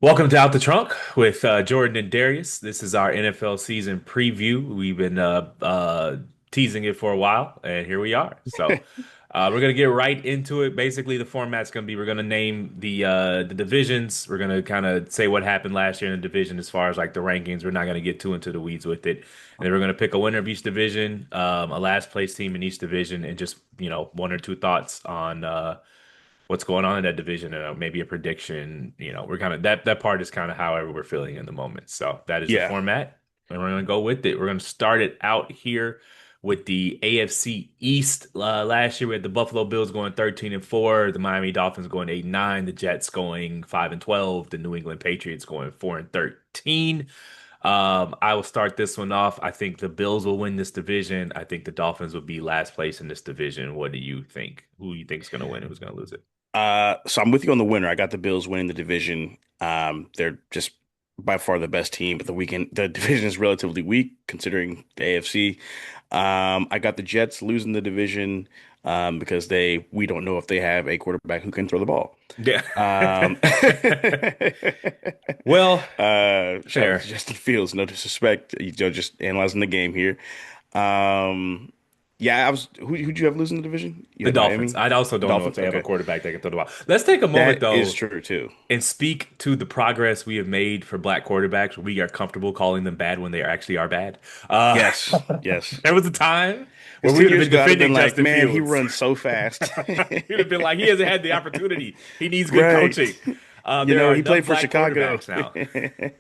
Welcome to Out the Trunk with Jordan and Darius. This is our NFL season preview. We've been teasing it for a while, and here we are. We're gonna get right into it. Basically, the format's gonna be we're gonna name the divisions. We're gonna kind of say what happened last year in the division as far as like the rankings. We're not gonna get too into the weeds with it. And then we're gonna pick a winner of each division, a last place team in each division, and just one or two thoughts on what's going on in that division and maybe a prediction. We're kind of that part is kind of however we're feeling in the moment. So that is the Yeah. format, and we're going to go with it. We're going to start it out here with the AFC East. Last year we had the Buffalo Bills going 13-4, the Miami Dolphins going 8-9, the Jets going 5-12, the New England Patriots going 4-13. I will start this one off. I think the Bills will win this division. I think the Dolphins will be last place in this division. What do you think? Who do you think is going to win? Who's going to lose it? So I'm with you on the winner. I got the Bills winning the division. They're just by far the best team, but the division is relatively weak considering the AFC. I got the Jets losing the division because we don't know if they have a quarterback who can throw the ball. Yeah. Um, Well, Shout out fair. to Justin Fields. No disrespect, just analyzing the game here. Um, yeah, who'd you have losing the division? You The had Dolphins. Miami, I also don't know if Dolphins. they have a Okay, quarterback that can throw the ball. Let's take a moment that is though true too. and speak to the progress we have made for black quarterbacks. We are comfortable calling them bad when they actually are bad. Uh, Yes, yes. there was a time where Because we two would have years been ago, I'd have been defending like, Justin man, he Fields. runs so fast. We'd have been like, he hasn't had the opportunity. He needs good Right. coaching. There are He enough played for black Chicago. quarterbacks now.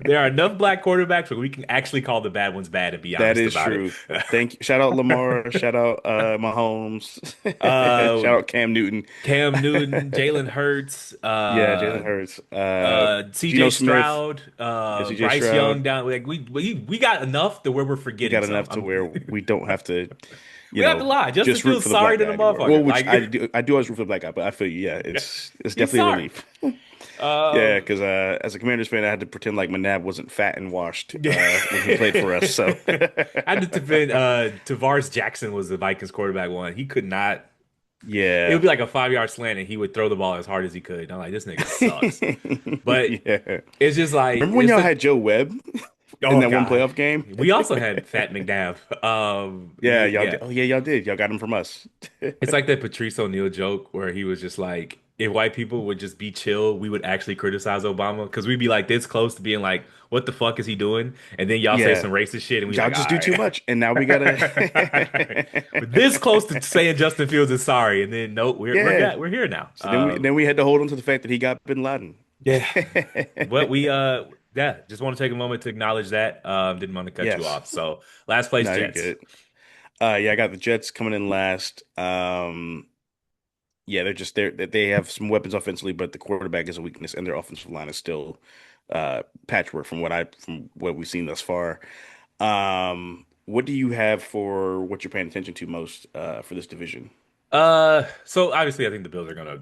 There are enough black quarterbacks where we can actually call the bad ones bad and be That honest is about it. true. Thank you. Shout out Lamar. Shout out Mahomes. Uh, Shout out Cam Newton. Cam Newton, Jalen Hurts, Yeah, Jalen Hurts. CJ Geno Smith. Stroud, Yeah, CJ Bryce Young Stroud. down. Like we got enough to where we're We forgetting got some. enough to where we don't have to, We don't have to lie. Justin just root feels for the sorry black to the guy anymore. Well, motherfucker. which Like I do always root for the black guy, but I feel you. Yeah, it's he's definitely a sorry. relief. Yeah, Um, because as a Commanders fan, I had to pretend like McNabb wasn't fat and washed yeah. when he played for us. So I had to defend Tavares Jackson was the Vikings quarterback one. He could not. It would yeah, be like a 5 yard slant, and he would throw the ball as hard as he could. And I'm like, this nigga sucks. But yeah. it's just like Remember when it's y'all the had Joe Webb in oh that one god. playoff game? We also had Fat McNabb. Yeah, y'all Yeah, did. Oh yeah, y'all did. Y'all got him from us. it's like that Patrice O'Neal joke where he was just like, if white people would just be chill, we would actually criticize Obama because we'd be like this close to being like, what the fuck is he doing? And then y'all say Yeah, some racist shit, and we y'all like, all just do too right. much, and now we gotta. We're this close to saying Justin Fields is sorry, and then nope, Yeah. we're here now. So then we had to hold on to the fact that he got Bin Laden. Yeah, but we yeah, just want to take a moment to acknowledge that. Didn't want to cut you Yes. off. So last place No, you're Jets. good. Yeah, I got the Jets coming in last. Yeah, they have some weapons offensively, but the quarterback is a weakness, and their offensive line is still patchwork from what we've seen thus far. What do you have for what you're paying attention to most for this division? So obviously, I think the Bills are gonna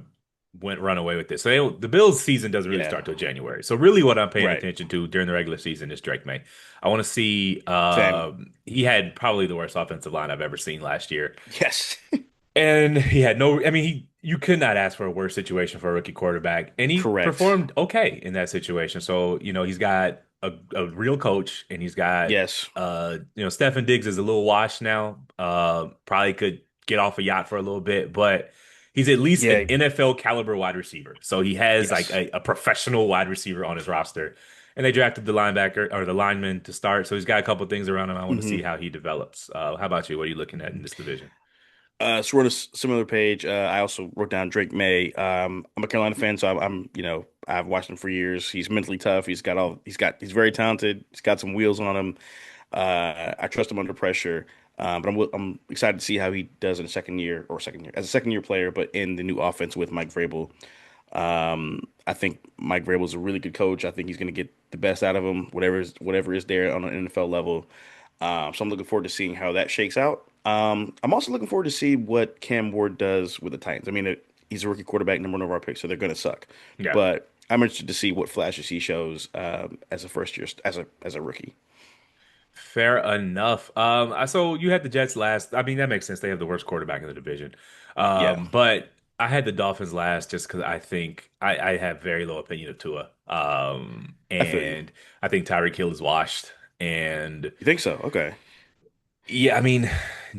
run away with this. So the Bills' season doesn't really Yeah, start till January. So really, what I'm paying right. attention to during the regular season is Drake May. I want to see. Same. He had probably the worst offensive line I've ever seen last year, Yes. and he had no. I mean, he you could not ask for a worse situation for a rookie quarterback, and he Correct. performed okay in that situation. So he's got a real coach, and he's got Yes. Stefan Diggs is a little washed now. Probably could get off a yacht for a little bit, but he's at least an Yeah. NFL caliber wide receiver. So he has like Yes. a professional wide receiver on his roster. And they drafted the linebacker or the lineman to start. So he's got a couple things around him. I want to see hmm how he develops. How about you? What are you looking at in this division? So we're on a similar page. I also wrote down Drake May. I'm a Carolina fan, so I've watched him for years. He's mentally tough. He's very talented. He's got some wheels on him. I trust him under pressure. But I'm excited to see how he does in a second year as a second year player, but in the new offense with Mike Vrabel. I think Mike Vrabel is a really good coach. I think he's going to get the best out of him, whatever is there on an NFL level. So I'm looking forward to seeing how that shakes out. I'm also looking forward to see what Cam Ward does with the Titans. I mean, he's a rookie quarterback, number one of our picks, so they're going to suck. Yeah. But I'm interested to see what flashes he shows as a first year as a rookie. Fair enough. So you had the Jets last. I mean, that makes sense. They have the worst quarterback in the division. Yeah, But I had the Dolphins last just because I think I have very low opinion of Tua. I feel you. And I think Tyreek Hill is washed. And You think so? Okay. yeah, I mean,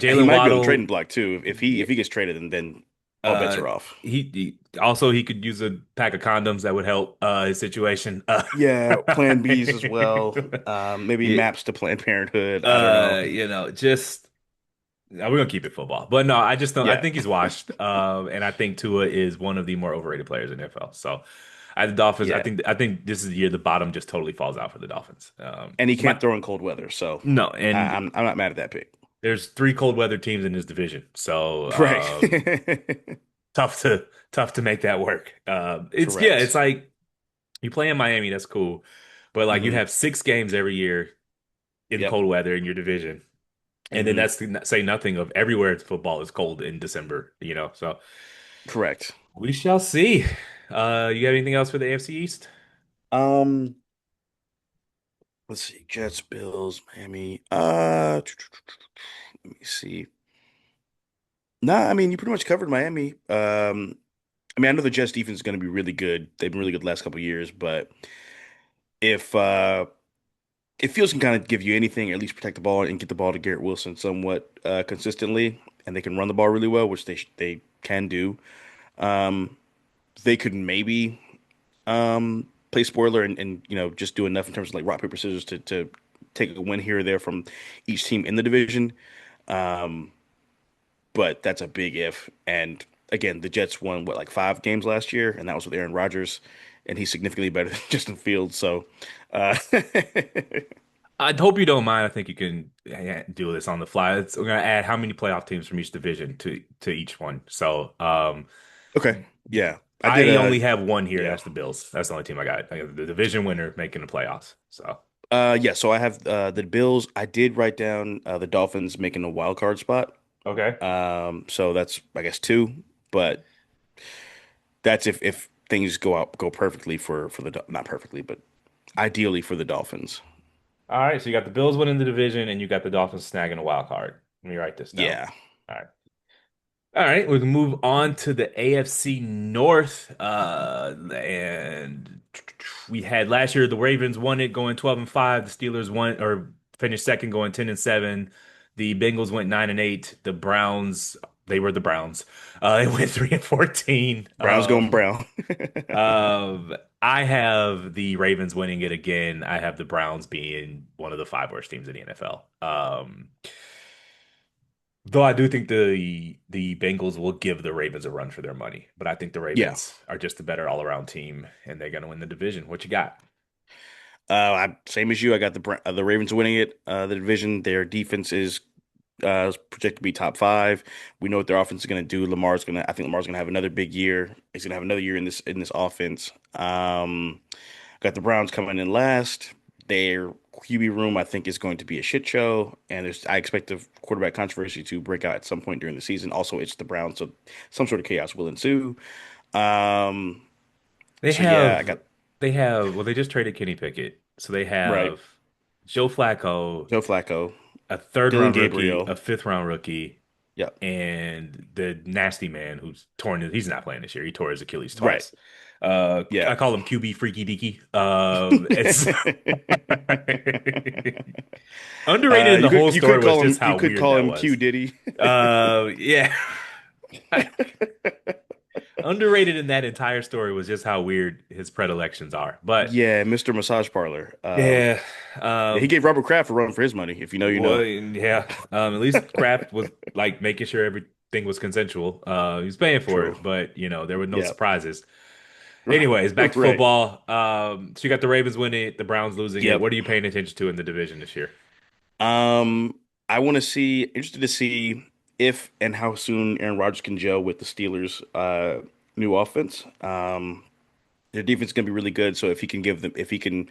And he Jalen might be on the Waddle, trading block too. If he gets traded, then all bets uh, are off. he also he could use a pack of condoms that would help his situation. Yeah, Plan Bs as well. Maybe Yeah, maps to Planned Parenthood. I don't know. just we're gonna keep it football. But no, I just don't. I Yeah, think he's washed. And I think Tua is one of the more overrated players in the NFL. So, the Dolphins. yeah. I think this is the year the bottom just totally falls out for the Dolphins. And he can't My throw in cold weather, so no, and I'm not mad at that pick. there's three cold weather teams in this division. So, Right. tough to make that work. It's Correct. like you play in Miami, that's cool, but like you Hmm. have 6 games every year in Yep. cold weather in your division, and then Hmm. that's to say nothing of everywhere football is cold in December. So Correct. we shall see. You have anything else for the AFC East? Um, let's see. Jets, Bills, Miami. Let me see. Nah, I mean, you pretty much covered Miami. I mean, I know the Jets defense is going to be really good. They've been really good the last couple of years, but if if Fields can kind of give you anything, or at least protect the ball and get the ball to Garrett Wilson somewhat consistently, and they can run the ball really well, which they can do. Um, they could maybe play spoiler and just do enough in terms of like rock paper scissors to take a win here or there from each team in the division. Um, but that's a big if. And again, the Jets won what like 5 games last year, and that was with Aaron Rodgers, and he's significantly better than Justin Fields. So, uh, I hope you don't mind. I think you can do this on the fly. We're gonna add how many playoff teams from each division to each one. So, okay, yeah, I did. I only have one here. Yeah, That's the Bills. That's the only team I got. I got the division winner making the playoffs. So, yeah. So I have the Bills. I did write down the Dolphins making a wild card spot. okay. So that's I guess two, but that's if things go perfectly for the not perfectly, but ideally for the Dolphins. All right. So you got the Bills winning the division, and you got the Dolphins snagging a wild card. Let me write this down. Yeah, All right. All right, we can move on to the AFC North. And we had last year the Ravens won it going 12-5. The Steelers won or finished second going 10-7. The Bengals went 9-8. The Browns, they were the Browns. They went 3-14. Browns going brown. I have the Ravens winning it again. I have the Browns being one of the five worst teams in the NFL. Though I do think the Bengals will give the Ravens a run for their money, but I think the Yeah. Ravens are just a better all-around team, and they're going to win the division. What you got? Same as you. I got the Ravens winning it. The division. Their defense is projected to be top five. We know what their offense is going to do. I think Lamar's going to have another big year. He's going to have another year in this offense. Got the Browns coming in last. Their QB room, I think, is going to be a shit show, and I expect the quarterback controversy to break out at some point during the season. Also, it's the Browns, so some sort of chaos will ensue. Um, They so yeah, I have got well, they just traded Kenny Pickett, so they right. have Joe Flacco, Joe Flacco, a third Dylan round rookie, Gabriel. a fifth round rookie, Yep. and the nasty man who's he's not playing this year. He tore his Achilles Right. twice. Yeah. I call him QB Freaky Deaky. It's underrated in the whole story was just You how could weird call that him Q was. Diddy. Yeah. Underrated in that entire story was just how weird his predilections are. But Yeah, Mr. Massage Parlor. yeah, Yeah, he gave Robert Kraft a run for his money. If you know, you well, know. yeah. At least Kraft was like making sure everything was consensual. He was paying for True. it, but there were no Yeah. surprises. Anyways, back to Right. football. So you got the Ravens winning it, the Browns losing it. Yep. What are you paying attention to in the division this year? Um, I want to see, interested to see if and how soon Aaron Rodgers can gel with the Steelers' new offense. Their defense is going to be really good. So if he can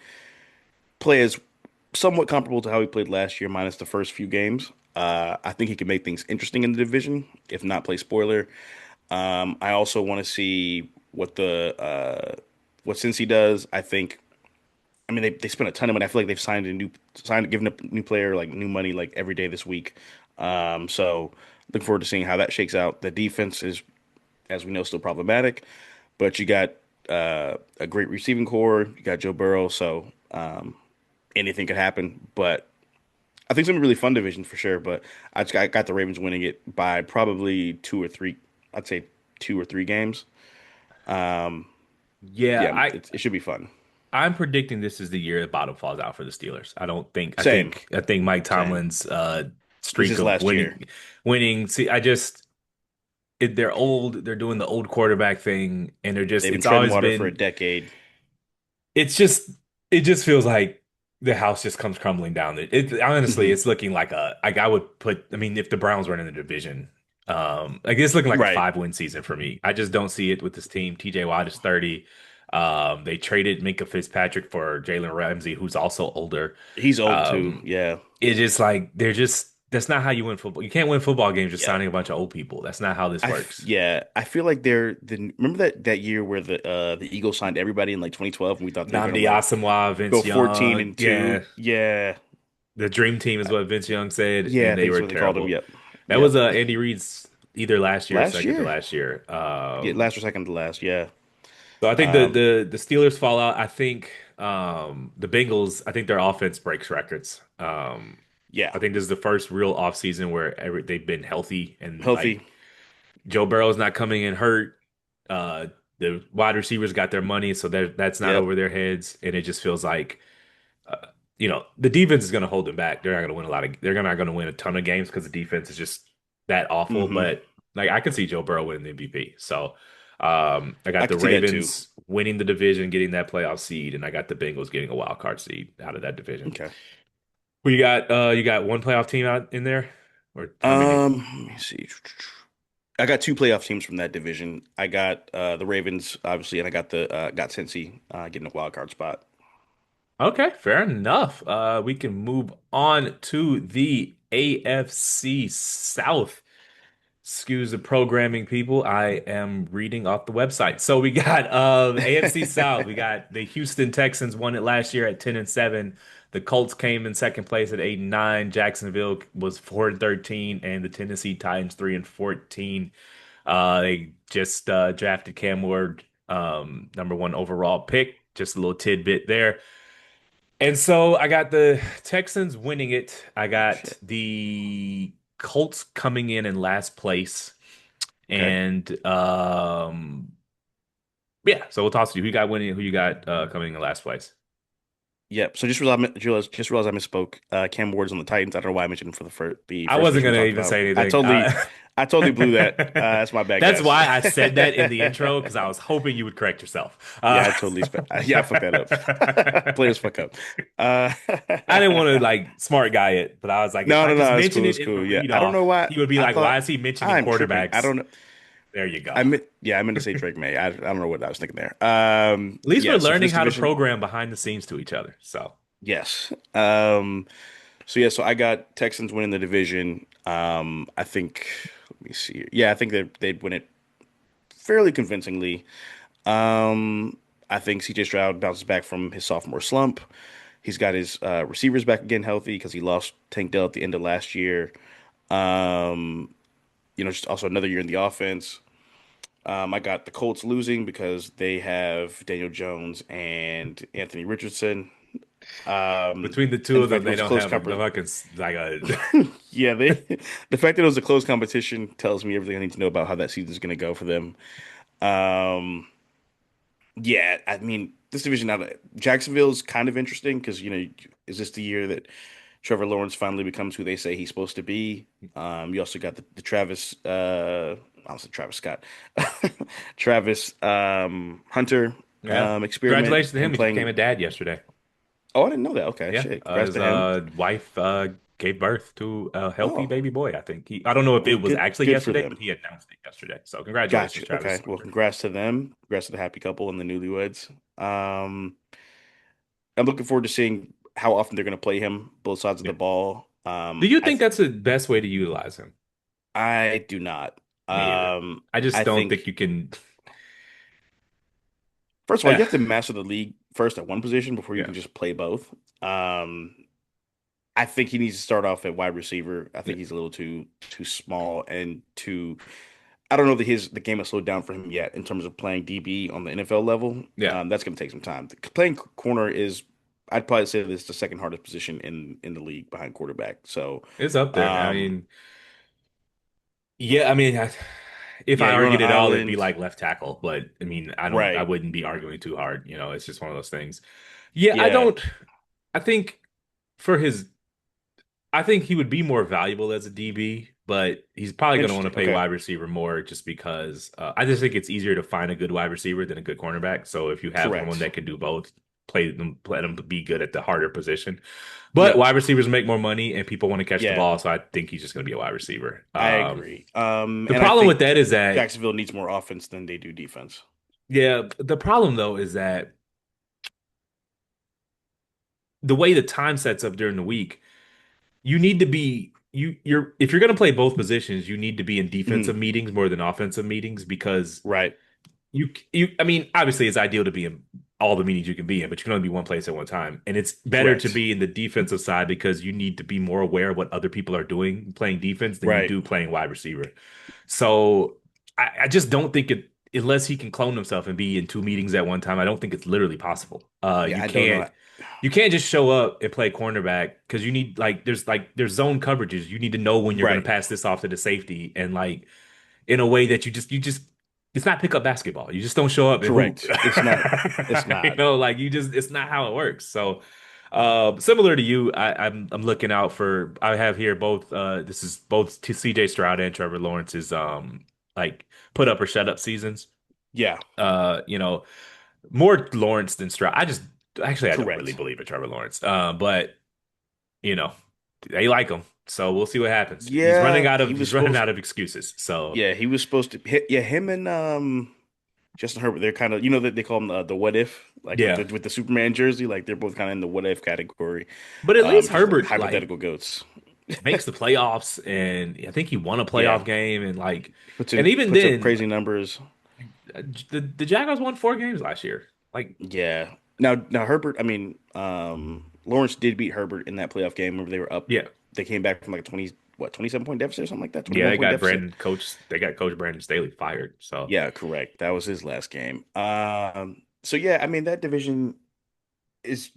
play as somewhat comparable to how he played last year, minus the first few games, I think he can make things interesting in the division, if not play spoiler. I also want to see what Cincy does. I mean, they spent a ton of money. I feel like they've given a new player like new money like every day this week. So looking forward to seeing how that shakes out. The defense is as we know, still problematic. But you got a great receiving core. You got Joe Burrow, so anything could happen. But I think it's gonna be a really fun division for sure. But I got the Ravens winning it by probably two or three. I'd say 2 or 3 games. Um, Yeah, yeah, it should be fun. I'm predicting this is the year the bottom falls out for the Steelers. I don't think I Same, think I think Mike same. Tomlin's This streak is of last year. winning. See, they're old. They're doing the old quarterback thing, and They've been it's treading always water for a been. decade. It's just it just feels like the house just comes crumbling down. It honestly, Hmm. it's looking like I would put. I mean, if the Browns weren't in the division, like it's looking like a Right. 5-win season for me. I just don't see it with this team. TJ Watt is 30. They traded Minka Fitzpatrick for Jalen Ramsey, who's also older. He's old too. Um, Yeah. it's just like they're just that's not how you win football. You can't win football games just Yeah. signing a bunch of old people. That's not how this works. Yeah, I feel like remember that year where the Eagles signed everybody in like 2012 and we thought they were gonna Namdi like Asamoah, go Vince 14 Young, and yeah. 2. Yeah. The dream team is what Vince Young said, Yeah, and I they think that's were what they called him. terrible. Yep. That was Yep. Andy Reid's either last year or Last second to year. last year. Yeah, last or second to last. Yeah. So I think Um the Steelers fall out. I think the Bengals. I think their offense breaks records. yeah. I think this is the first real offseason where they've been healthy and Healthy. like Joe Burrow's not coming in hurt. Uh, the wide receivers got their money, so that's not Yep. over their heads, and it just feels like the defense is going to hold them back. They're not going to win a lot of. They're not going to win a ton of games because the defense is just that awful. Hmm. But like I can see Joe Burrow winning the MVP. So I I got the could see that too. Ravens winning the division, getting that playoff seed, and I got the Bengals getting a wild card seed out of that division. Okay. Who you got? You got one playoff team out in there, or how many? Let me see. I got 2 playoff teams from that division. I got the Ravens, obviously, and I got the got Cincy getting a wild card spot. Okay, fair enough. We can move on to the AFC South. Excuse the programming people. I am reading off the website. So we got AFC South. We got the Houston Texans won it last year at 10-7. The Colts came in second place at 8-9. Jacksonville was 4-13, and the Tennessee Titans 3-14. They just drafted Cam Ward, number one overall pick. Just a little tidbit there. And so I got the Texans winning it. I Oh got shit. the Colts coming in last place. Okay. And yeah, so we'll toss it to you. Who you got winning? Who you got coming in last place? Yep. So just realized I misspoke. Cam Ward's on the Titans. I don't know why I mentioned him for the I first wasn't position we gonna talked even about. say anything. I totally blew that. That's my bad, That's guys. why I said that in the intro because I was hoping you would correct yourself. Yeah, yeah, I fucked that up. Players fuck up. Uh, I didn't want to like smart guy it, but I was like, if no, I no, just no. It's mention cool. it It's in the cool. Yeah, read I don't know off, why. he would be I like, why thought is he mentioning I'm tripping. I quarterbacks? don't know. There you go. I meant to say Drake May. I don't know what I was thinking there. At least we're Yeah. So for learning this how to division, program behind the scenes to each other. So, yes. So yeah. So I got Texans winning the division. I think. Let me see. Yeah, I think they'd win it fairly convincingly. I think CJ Stroud bounces back from his sophomore slump. He's got his receivers back again healthy because he lost Tank Dell at the end of last year. Um, just also another year in the offense. I got the Colts losing because they have Daniel Jones and Anthony Richardson. between the two And the of them, fact that it they was a don't close have a competition. fucking like a. Yeah, the fact that it was a close competition tells me everything I need to know about how that season is going to go for them. Um, yeah, I mean, this division out of Jacksonville's kind of interesting because, is this the year that Trevor Lawrence finally becomes who they say he's supposed to be? You also got the Travis, I was Travis Scott, Travis Hunter Yeah. experiment, Congratulations to him him. He just became a playing. dad yesterday. Oh, I didn't know that. Okay, Yeah. shit. Congrats His to him. wife gave birth to a healthy Oh, baby boy. I think I don't know if well, it was good, actually good for yesterday, but them. he announced it yesterday. So congratulations, Gotcha. Travis Okay. Well, Hunter. congrats to them. Congrats to the happy couple and the newlyweds. Um, I'm looking forward to seeing how often they're going to play him, both sides of Yeah. the ball. Do you think that's the best way to utilize him? I do not. Me either. I just I don't think think you can. first of all, you Eh, have to master the league first at one position before you yeah. can just play both. Um, I think he needs to start off at wide receiver. I Yeah. think he's a little too small and too. I don't know that his the game has slowed down for him yet in terms of playing DB on the NFL level. Yeah, That's going to take some time. Playing corner is, I'd probably say this is the second hardest position in the league behind quarterback. So, it's up there. I um, mean, yeah, I mean, if yeah, I you're on an argued it all, it'd be island, like left tackle. But I mean, I right? wouldn't be arguing too hard. It's just one of those things. Yeah, I Yeah, don't. I think for his, I think he would be more valuable as a DB, but he's probably going to want to interesting. play Okay, wide receiver more just because I just think it's easier to find a good wide receiver than a good cornerback. So if you have someone correct. that can do both, play them, let them be good at the harder position. But Yep. wide receivers make more money and people want to catch the Yeah, ball, so I think he's just going to be a wide receiver. I agree. The And I problem with think that is that, Jacksonville needs more offense than they do defense. yeah, the problem though is that the way the time sets up during the week, you need to be you're if you're going to play both positions, you need to be in defensive Mhm. meetings more than offensive meetings because Right, I mean, obviously it's ideal to be in all the meetings you can be in, but you can only be one place at one time. And it's better to correct. be in the defensive side because you need to be more aware of what other people are doing playing defense than you Right. do playing wide receiver. So I just don't think it unless he can clone himself and be in two meetings at one time, I don't think it's literally possible. Yeah, I don't know. You can't just show up and play cornerback because you need there's zone coverages. You need to know when you're going to Right. pass this off to the safety and like in a way that you just it's not pickup basketball. You just don't show up and hoop. Correct. It's not. It's not. Like you just it's not how it works. So similar to you, I'm looking out for I have here both this is both CJ Stroud and Trevor Lawrence's like put up or shut up seasons. Yeah, You know, more Lawrence than Stroud. I don't really correct. believe in Trevor Lawrence. But you know, they like him. So we'll see what happens. Yeah, he was He's running supposed. out of excuses. So Yeah, he was supposed to hit. Yeah, him and Justin Herbert. They're kind of that they call him the what if, like with yeah. the Superman jersey. Like they're both kind of in the what if category. But at least Just like Herbert like hypothetical goats. makes the playoffs, and I think he won a Yeah, playoff game, and like, puts and in even puts up then, crazy numbers. the Jaguars won 4 games last year. Like, Yeah. Now Herbert. I mean, Lawrence did beat Herbert in that playoff game. Remember they were up. yeah, They came back from like a 27 point deficit or something like that. yeah, 21 point deficit. They got Coach Brandon Staley fired. So Yeah, correct. That was his last game. So yeah, I mean that division is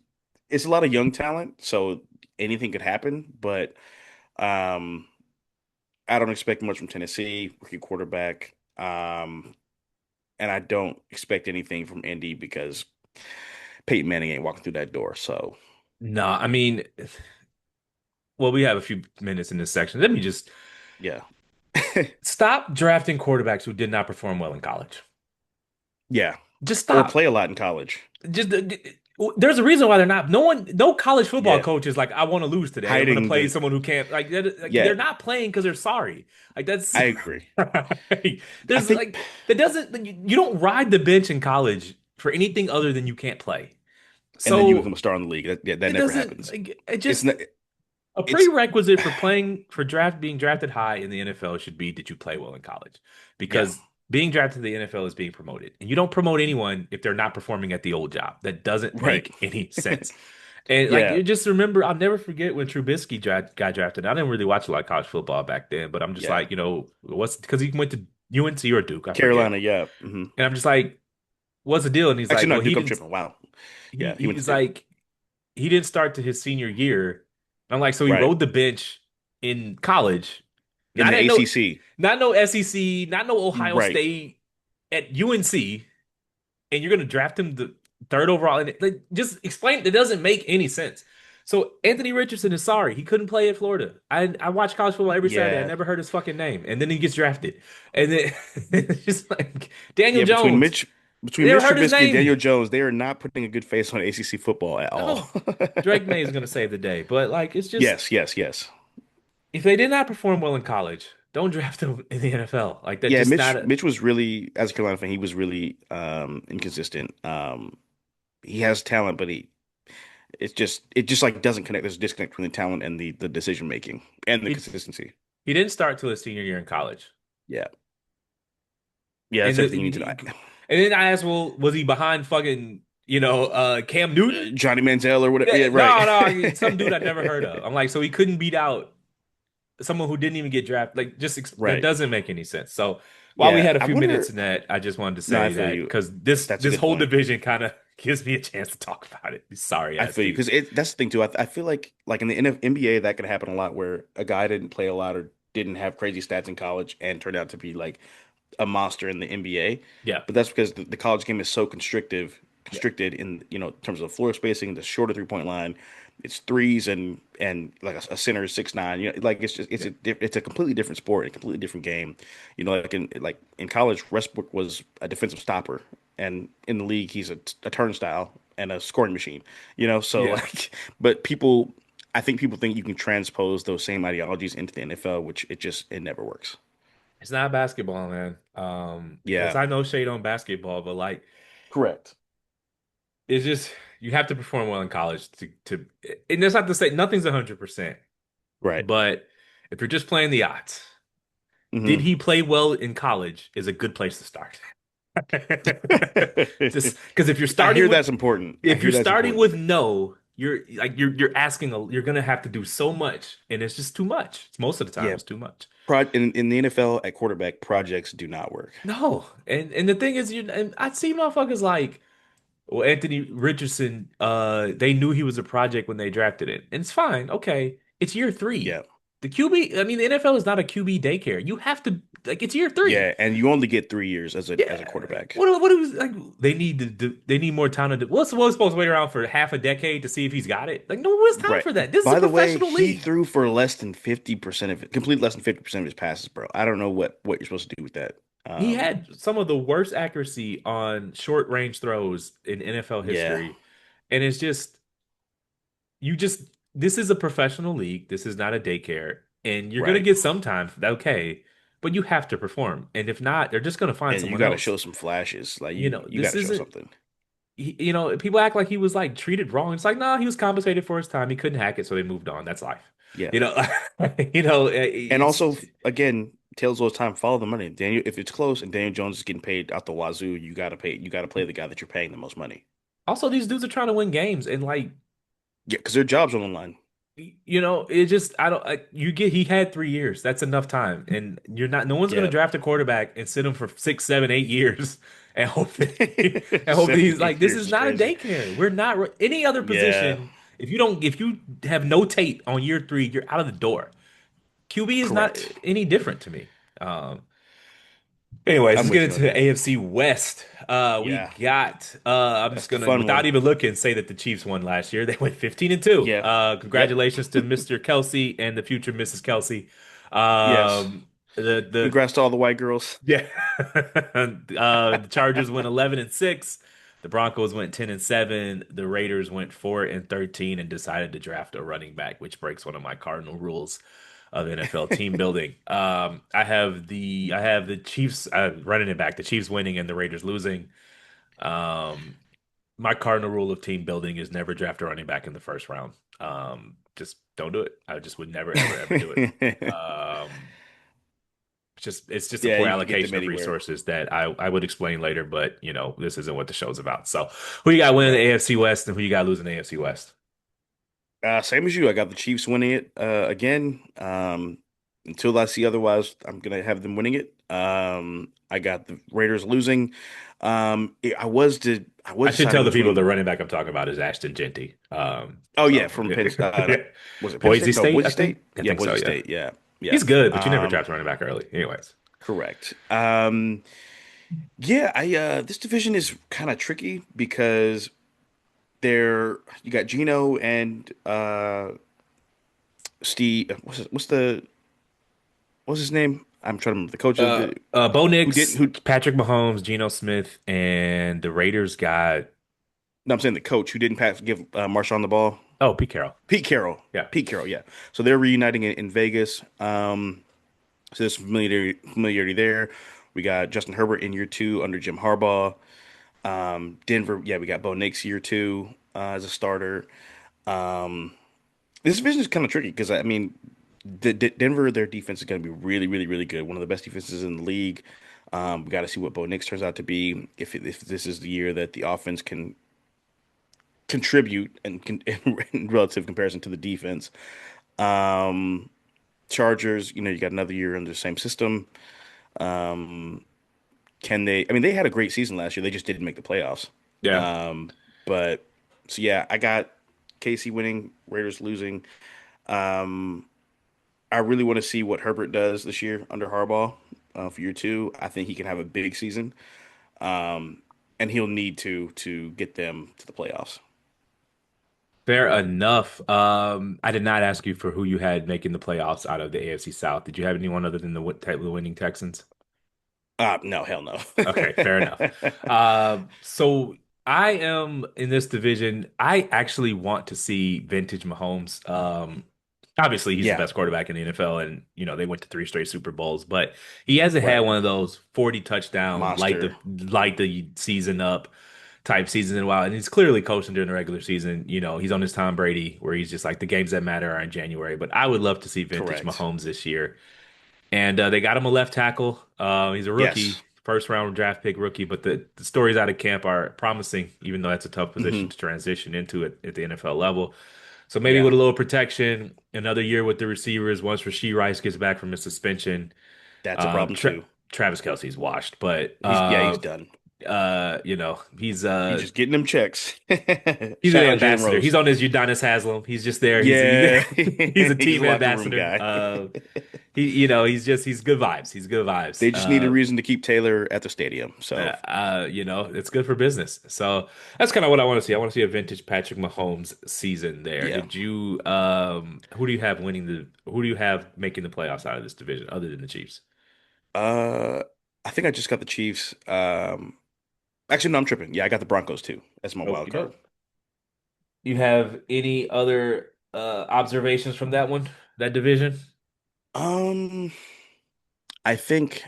it's a lot of young talent, so anything could happen. But um, I don't expect much from Tennessee, rookie quarterback. And I don't expect anything from Indy because Peyton Manning ain't walking through that door. So no, I mean, well, we have a few minutes in this section. Let me just yeah, stop drafting quarterbacks who did not perform well in college. yeah, Just or stop. play a lot in college. Just there's a reason why they're not. No college football Yeah, coach is like, I want to lose today. I'm going to hiding play the someone who can't. Like yeah, they're not playing because they're sorry. Like that's I agree. I there's think, like that doesn't you don't ride the bench in college for anything other than you can't play. and then you So become a star in the league. That it never doesn't happens. like it It's just not. a It's prerequisite for playing for being drafted high in the NFL should be that you play well in college yeah, because being drafted to the NFL is being promoted. And you don't promote anyone if they're not performing at the old job. That doesn't right. make any sense. And like Yeah, you just remember, I'll never forget when Trubisky got drafted. I didn't really watch a lot of college football back then, but I'm just yeah. like, what's because he went to UNC or Duke, I forget. Carolina, yeah. Hmm. And I'm just like, what's the deal? And he's Actually, like, well, not Duke. I'm tripping. Wow. Yeah, he went to he's Duke. like, he didn't start to his senior year. I'm like, so he Right. rode the bench in college. In I the didn't know, ACC. not no SEC, not no Ohio Right. State at UNC, and you're gonna draft him the third overall. And like, just explain. It doesn't make any sense. So Anthony Richardson is sorry he couldn't play at Florida. I watch college football every Saturday. I Yeah. never heard his fucking name, and then he gets drafted, and then it's just like Daniel Yeah, Jones. between Never Mitch heard his Trubisky and name. Daniel Jones, they are not putting a good face on ACC football at all. No, Drake May is gonna save the day, but like it's just Yes, yes, yes. if they did not perform well in college, don't draft them in the NFL. Like that, Yeah, just not Mitch a. Mitch was really, as a Carolina fan, he was really inconsistent. He has talent, but it just like doesn't connect. There's a disconnect between the talent and the decision making and the He consistency. he didn't start till his senior year in college, Yeah. Yeah, and that's everything you need to know. and then I asked, well, was he behind fucking Cam Newton? Johnny Manziel or whatever. Yeah, right. No, no, some dude I never heard of. I'm like, so he couldn't beat out someone who didn't even get drafted. Like, just that Right. doesn't make any sense. So, While we Yeah, had a I few minutes wonder. in that, I just wanted to No, I say feel that you. because this That's a this good whole point. division kind of gives me a chance to talk about it. Sorry, I ass feel you teams. because that's the thing too. I feel like in the NBA that could happen a lot where a guy didn't play a lot or didn't have crazy stats in college and turned out to be like a monster in the NBA. Yeah, But that's because the college game is so yeah, constricted in terms of floor spacing, the shorter 3 point line. It's threes and like a center is 6'9". Like yeah. it's a completely different sport, a completely different game. Like in college, Westbrook was a defensive stopper, and in the league, he's a turnstile and a scoring machine. So Yeah. like, but people, I think people think you can transpose those same ideologies into the NFL, which it never works. It's not basketball, man. That's Yeah, I know shade on basketball, but like correct. it's just you have to perform well in college to and that's not to say nothing's 100%, Right. but if you're just playing the odds, did Hmm. he play well in college is a good place to start. Just because I hear that's important. I if you're hear that's starting important. with no, you're asking you're gonna have to do so much, and it's just too much. Most of the time, Yeah, it's too much. in the NFL at quarterback, projects do not work. No, and the thing is, and I see motherfuckers like, well, Anthony Richardson. They knew he was a project when they drafted it, and it's fine. Okay, it's year three. Yeah. The QB, I mean, the NFL is not a QB daycare. You have to like it's year three. Yeah, and you only get 3 years as a Yeah. quarterback. What was like they need to do, they need more time to do. What's supposed to wait around for half a decade to see if he's got it? Like no one's time Right. for that. This is a By the way, professional he league. threw for less than 50% of it, complete less than 50% of his passes, bro. I don't know what you're supposed to do with that. He had some of the worst accuracy on short range throws in NFL Yeah, history. And it's just you just this is a professional league. This is not a daycare. And you're gonna right. get some time, okay, but you have to perform. And if not, they're just gonna find And you someone got to else. show some flashes. Like You you know, you got this to show isn't something. people act like he was like treated wrong. It's like, no, he was compensated for his time. He couldn't hack it, so they moved on. That's life. Yeah. You know, And it's also, again, tails all the time, follow the money. Daniel, if it's close and Daniel Jones is getting paid out the wazoo, you got to play the guy that you're paying the most money. also these dudes are trying to win games, and like, Yeah, because their job's on the line. it just I don't. You get he had 3 years. That's enough time, and you're not. No one's going to Yeah. draft a quarterback and sit him for 6, 7, 8 years and hope that and hope that he's Seven, like eight this years is is not a crazy. daycare. We're not any other Yeah, position. If you have no tape on year three, you're out of the door. QB is not correct. any different to me. Anyways, I'm let's get with you into on the that. AFC West. We Yeah, got I'm that's just the gonna fun without one. even looking say that the Chiefs won last year. They went 15-2. Yeah. Yep. Congratulations to Mr. Kelsey and the future Mrs. Kelsey. Yes. The Congrats to all the white girls. yeah. The Chargers went 11-6. The Broncos went 10-7. The Raiders went 4-13 and decided to draft a running back, which breaks one of my cardinal rules of NFL team building. I have the Chiefs running it back, the Chiefs winning and the Raiders losing. Um, my cardinal rule of team building is never draft a running back in the first round. Just don't do it. I just would never, ever, ever do it. Um, it's just a Yeah, poor you can get them allocation of anywhere. resources that I would explain later, but this isn't what the show's about. So who you got winning the Right. AFC West and who you got losing the AFC West? Same as you. I got the Chiefs winning it again. Until I see otherwise, I'm gonna have them winning it. I got the Raiders losing. I I was should deciding tell the people the between. running back I'm talking about is Ashton Genty. Oh yeah, So from Penn. Was it Penn Boise State? No, State, Boise I think. State. I Yeah, think so, Boise yeah. State. Yeah, He's yes. good, but you never draft a running back early. Anyways. Correct. Yeah, I this division is kind of tricky because you got Gino and Steve. What's his name? I'm trying to remember the coach of the Bo who didn't Nix, who. Patrick Mahomes, Geno Smith, and the Raiders got No, I'm saying the coach who didn't give Marshawn the ball. Pete Carroll. Pete Carroll. Yeah. Pete Carroll. Yeah. So they're reuniting in Vegas. So there's familiarity there. We got Justin Herbert in year two under Jim Harbaugh. Denver. Yeah, we got Bo Nix year two as a starter. Um, this division is kind of tricky because I mean, Denver, their defense is going to be really, really, really good. One of the best defenses in the league. We got to see what Bo Nix turns out to be. If this is the year that the offense can contribute in relative comparison to the defense. Um, Chargers, you got another year under the same system. can they? I mean, they had a great season last year. They just didn't make the playoffs. Yeah. Um, but so yeah, I got KC winning, Raiders losing. Um, I really want to see what Herbert does this year under Harbaugh for year two. I think he can have a big season, um, and he'll need to get them to the playoffs. Fair enough. I did not ask you for who you had making the playoffs out of the AFC South. Did you have anyone other than the winning Texans? No, hell no. Okay, fair enough. So I am in this division. I actually want to see vintage Mahomes. Obviously he's the Yeah, best quarterback in the NFL, and they went to three straight Super Bowls, but he hasn't had right. one of those 40 touchdown Monster. light the season up type seasons in a while. And he's clearly coaching during the regular season. He's on his Tom Brady where he's just like the games that matter are in January. But I would love to see vintage Correct. Mahomes this year. And they got him a left tackle. He's a Yes. rookie, first round draft pick rookie, but the stories out of camp are promising, even though that's a tough position Hmm. to transition into it at the NFL level. So maybe Yeah, with a little protection, another year with the receivers once Rasheed Rice gets back from his suspension. that's a Um, problem Tra too. Travis Kelce's washed, but He's done. he's He's just getting them checks. he's an Shout out Jalen ambassador. He's Rose. on his Udonis Haslam. He's just there. Yeah, He's a he's a team locker room ambassador. guy. He's good vibes. He's good vibes. They just need a reason to keep Taylor at the stadium. So, It's good for business. So that's kind of what I want to see. I want to see a vintage Patrick Mahomes season there. yeah. Did you who do you have making the playoffs out of this division other than the Chiefs? Uh, I think I just got the Chiefs. Actually, no, I'm tripping. Yeah, I got the Broncos too. That's my wild Okie card. doke. You have any other observations from that division? Um, I think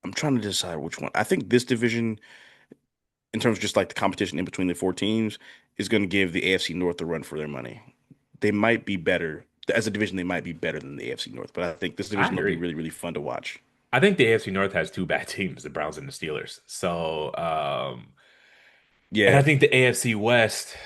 I'm trying to decide which one. I think this division, in terms of just like the competition in between the four teams, is going to give the AFC North a run for their money. They might be better as a division. They might be better than the AFC North, but I think this I division will be agree. really, really fun to watch. I think the AFC North has two bad teams, the Browns and the Steelers. And I Yeah, think the AFC West.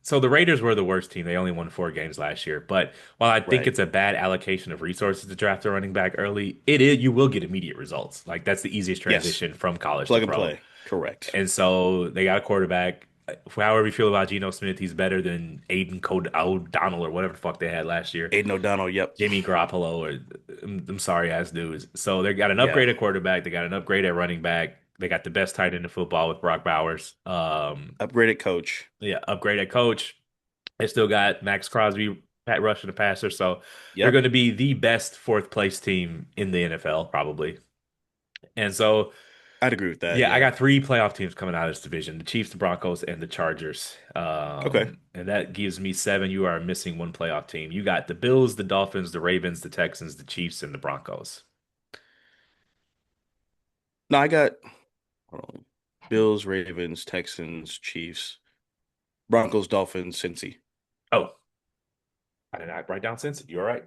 So the Raiders were the worst team. They only won 4 games last year. But while I think right. it's a bad allocation of resources to draft a running back early, it is you will get immediate results. Like that's the easiest Yes, transition from college to plug and pro. play. Correct. And so they got a quarterback. However you feel about Geno Smith, he's better than Aiden Code O'Donnell or whatever the fuck they had last year. Aiden O'Donnell. Yep. Jimmy Garoppolo or them sorry ass dudes. So they got an Yeah. upgraded quarterback. They got an upgraded running back. They got the best tight end in football with Brock Bowers. Upgraded coach. Yeah, upgraded coach. They still got Max Crosby, Pat Rush, and the passer. So they're Yep. going to be the best fourth place team in the NFL, probably. And so, I'd agree with that. yeah, I Yeah. got three playoff teams coming out of this division: the Chiefs, the Broncos, and the Chargers. Okay. And that gives me seven. You are missing one playoff team. You got the Bills, the Dolphins, the Ravens, the Texans, the Chiefs, and the Broncos. No, I got hold on. Bills, Ravens, Texans, Chiefs, Broncos, Dolphins, Cincy. Oh, I did not write down since. You're right.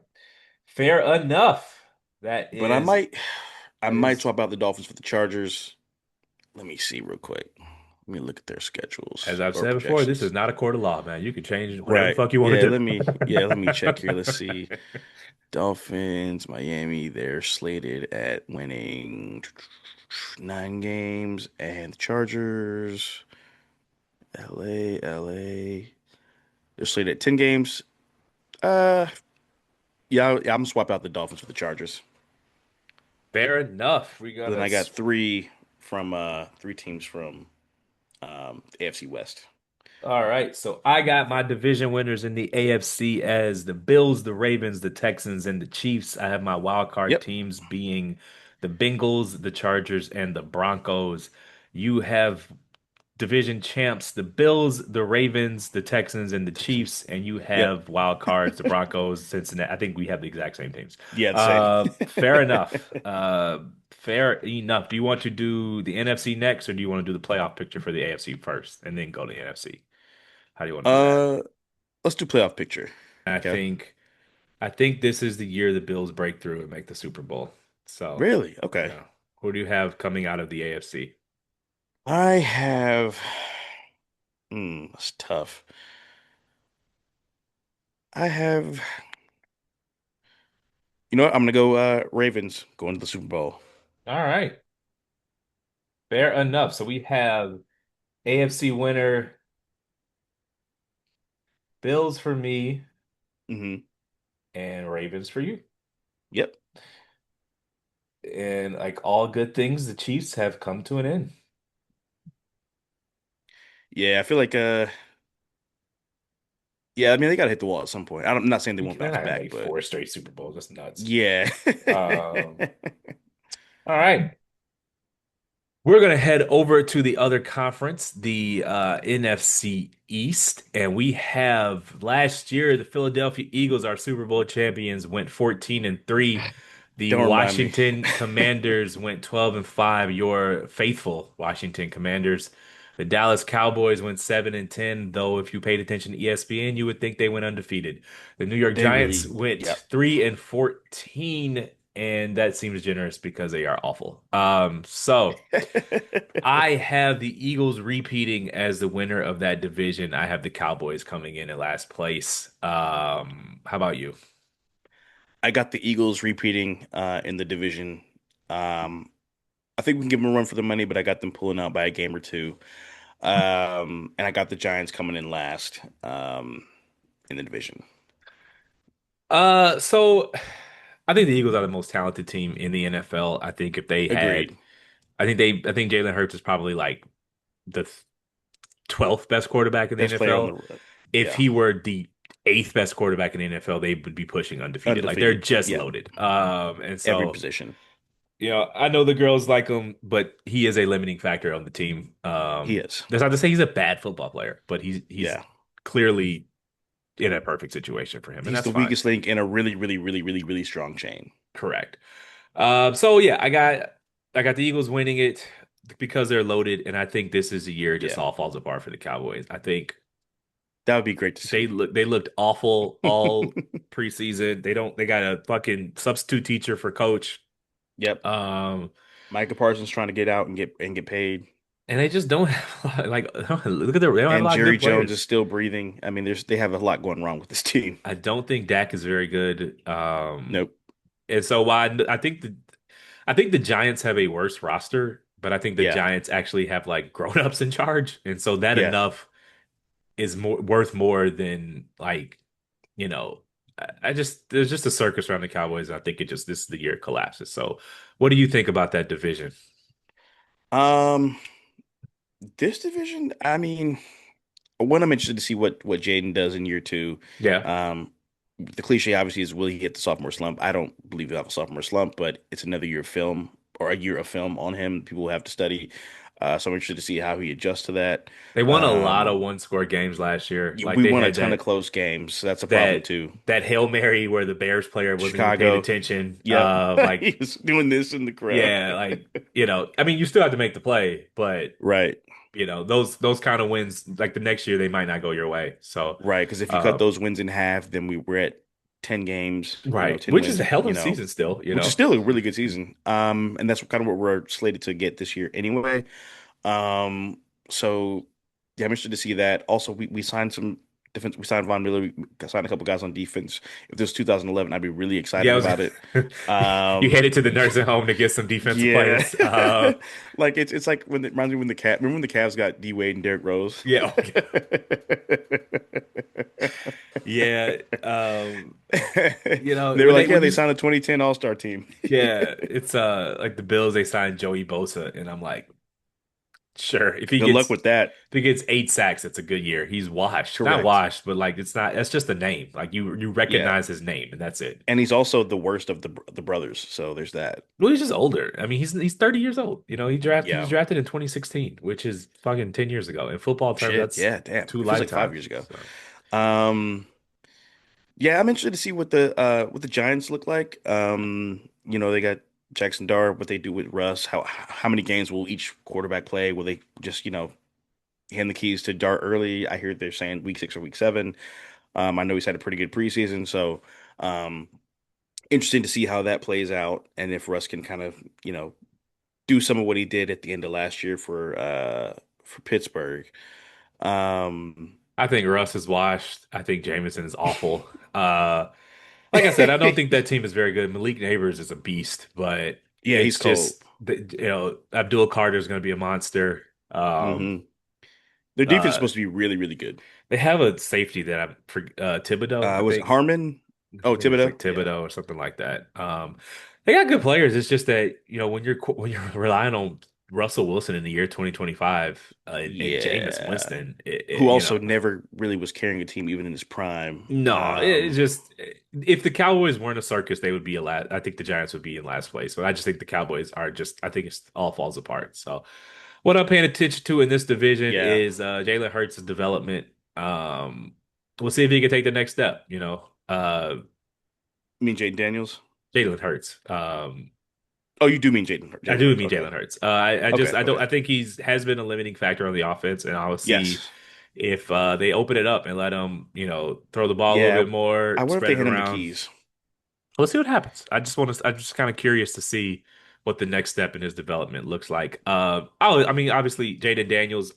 Fair enough. That But I is might I that might is swap out the Dolphins for the Chargers. Let me see real quick. Let me look at their schedules as I've or said before, this is projections. not a court of law, man. You can change whatever the Right. fuck you want to do. Let me check here. Let's see. Dolphins, Miami, they're slated at winning 9 games, and the Chargers, LA. They're slated at 10 games. Uh yeah, I'm gonna swap out the Dolphins for the Chargers. Fair enough. We But got then I got us. three teams from the AFC West. All right. So I got my division winners in the AFC as the Bills, the Ravens, the Texans, and the Chiefs. I have my wild card Yep. teams being the Bengals, the Chargers, and the Broncos. You have division champs, the Bills, the Ravens, the Texans, and the Chiefs, and you Yep. have wild cards, the Broncos, Cincinnati. I think we have the exact same teams. Yeah, the same. Fair enough. Fair enough. Do you want to do the NFC next, or do you want to do the playoff picture for the AFC first, and then go to the NFC? How do you want to do that? Uh, let's do playoff picture. I Okay. think I think this is the year the Bills break through and make the Super Bowl. So, Really? Okay. yeah. Who do you have coming out of the AFC? I have. That's tough. I have. You know what? I'm gonna go Ravens going to the Super Bowl. All right. Fair enough. So we have AFC winner, Bills for me, Hmm. and Ravens for you. Yep. And like all good things, the Chiefs have come to an end. Yeah, I feel like yeah, I mean they gotta hit the wall at some point. I'm not saying they won't They're bounce not gonna back, make but four straight Super Bowls. That's nuts. yeah. Um, all right. We're going to head over to the other conference, the NFC East, and we have last year the Philadelphia Eagles, our Super Bowl champions, went 14-3. The Don't remind me. Washington Commanders went 12-5. Your faithful Washington Commanders. The Dallas Cowboys went 7-10, though if you paid attention to ESPN, you would think they went undefeated. The New York They Giants really, went yep. 3-14, and that seems generous because they are awful. So. I have the Eagles repeating as the winner of that division. I have the Cowboys coming in last place. How about you? I got the Eagles repeating in the division. Um, I think we can give them a run for the money, but I got them pulling out by a game or two. And I got the Giants coming in last in the division. So I think the Eagles are the most talented team in the NFL. I think if they had, Agreed. I think Jalen Hurts is probably like the 12th best quarterback in the Best player on NFL. the, If yeah, he were the eighth best quarterback in the NFL, they would be pushing undefeated. Like they're undefeated. just Yep, loaded. And every so position. I know the girls like him, but he is a limiting factor on the team. He is. That's not to say he's a bad football player, but he's Yeah, clearly in a perfect situation for him, and he's that's the fine. weakest link in a really, really, really, really, really strong chain. Correct. So yeah, I got the Eagles winning it because they're loaded, and I think this is the year it just Yeah, all falls apart for the Cowboys. I think that would be great to see. they looked awful all preseason. They got a fucking substitute teacher for coach. Yep. Um, Micah Parsons trying to get out and get paid. and they just don't have a lot, like look at they don't have a And lot of Jerry good Jones is players. still breathing. I mean, they have a lot going wrong with this team. I don't think Dak is very good. Nope. And so why I think the Giants have a worse roster, but I think the Yeah. Giants actually have like grown-ups in charge, and so that Yeah. enough is more worth more than like you know. I just there's just a circus around the Cowboys. And I think it just this is the year it collapses. So, what do you think about that division? Um, this division, I mean, one, I'm interested to see what Jaden does in year two. Yeah. Um, the cliche obviously is will he hit the sophomore slump? I don't believe he'll have a sophomore slump, but it's another year of film or a year of film on him. People will have to study. So I'm interested to see how he adjusts to that. They won a lot of Um, one-score games last year. Like we they won a had ton of close games. So that's a problem that too. that Hail Mary where the Bears player wasn't even paying Chicago, attention. yep. Like He was doing this in the crowd. yeah, like I mean, you still have to make the play, but Right. those kind of wins, like the next year, they might not go your way. So, Right, because if you cut uh, those wins in half, then we're at 10 games, right, 10 which is wins, a hell of a season still. which is still a really good season. And that's kind of what we're slated to get this year anyway. Um, so yeah, I'm interested to see that. Also, we signed some defense. We signed Von Miller. We signed a couple guys on defense. If this was 2011, I'd be really Yeah, excited about it. you Um, headed to the nursing home to get some defensive yeah, players. like it's like when it reminds me when the cat remember when the Cavs got D Wade and Derrick Rose. Yeah, yeah. They were When like, yeah, when they you signed a 2010 All-Star team. yeah, it's like the Bills they signed Joey Bosa, and I'm like, sure, Good luck with that. if he gets 8 sacks, it's a good year. He's washed, not Correct. washed, but like it's not. That's just a name. Like you Yeah. recognize his name, and that's it. And he's also the worst of the brothers, so there's that. Well, he's just older. I mean, he's 30 years old. He was Yeah. drafted in 2016, which is fucking 10 years ago. In football terms, Shit. that's Yeah, damn. two It feels like 5 lifetimes. years ago. So Um, yeah, I'm interested to see what the Giants look like. They got Jackson Dart, what they do with Russ, how many games will each quarterback play? Will they just, hand the keys to Dart early? I hear they're saying week 6 or week 7. I know he's had a pretty good preseason, so um interesting to see how that plays out and if Russ can kind of, do some of what he did at the end of last year for Pittsburgh. Um I think Russ is washed. I think Jameson is awful. Like I said, I don't think that team is very good. Malik Neighbors is a beast, but yeah, he's cold. Abdul Carter is going to be a monster. Hmm. Their defense is Uh, supposed to be really, really good. they have a safety that I for Thibodeau, I Was it think. Harmon? Oh, Maybe it's like Thibodeau. Yeah. Thibodeau or something like that. They got good players. It's just that when you're relying on Russell Wilson in the year 2025 and Jameis Yeah. Winston, Who also never really was carrying a team even in his prime. no, it's just if the Cowboys weren't a circus, they would be a last. I think the Giants would be in last place. But I just think the Cowboys are just. I think it's all falls apart. So what I'm paying attention to in this division Yeah. is Jalen Hurts' development. We'll see if he can take the next step. You mean Jaden Daniels? Jalen Hurts. Oh, you do mean I Jalen do Hurts. mean Okay. Jalen Hurts. I just Okay. I don't Okay. I think he's has been a limiting factor on the offense, and I'll see Yes. if they open it up and let him, throw the ball a little Yeah. bit more, I wonder if spread they it hand him the around. keys. Let's see what happens. I'm just kind of curious to see what the next step in his development looks like. I mean, obviously Jaden Daniels.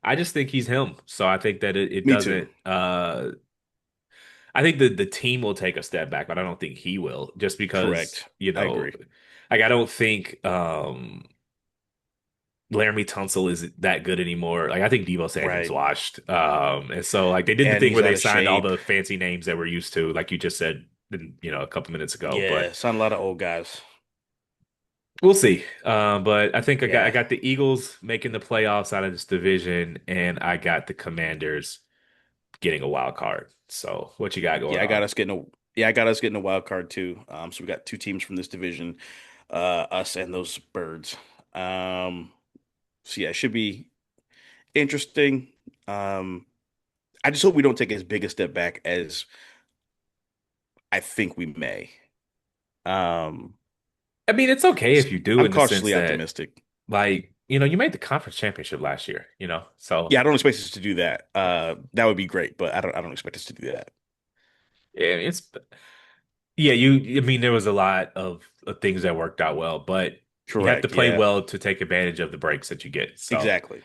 I just think he's him. So I think that it Me too. doesn't. I think the team will take a step back, but I don't think he will, just because Correct. I agree. like I don't think Laramie Tunsil isn't that good anymore. Like I think Devo Samuel's Right. washed. And so like they did the And thing he's where out they of signed all shape. the fancy names that we're used to, like you just said, a couple minutes ago. But Yeah. Signed a lot of old guys. we'll see. But I think I Yeah. got the Eagles making the playoffs out of this division, and I got the Commanders getting a wild card. So what you got going Yeah, I got on? us getting a yeah, I got us getting a wild card too. So we got two teams from this division, us and those birds. Um, so yeah, it should be interesting. Um, I just hope we don't take as big a step back as I think we may. Um, I mean, it's okay if you do I'm in the sense cautiously that, optimistic. like, you made the conference championship last year, so Yeah, I don't expect us to do that. That would be great, but I don't expect us to do that. yeah, yeah, I mean, there was a lot of things that worked out well, but you have to Correct. play Yeah, well to take advantage of the breaks that you get. So exactly.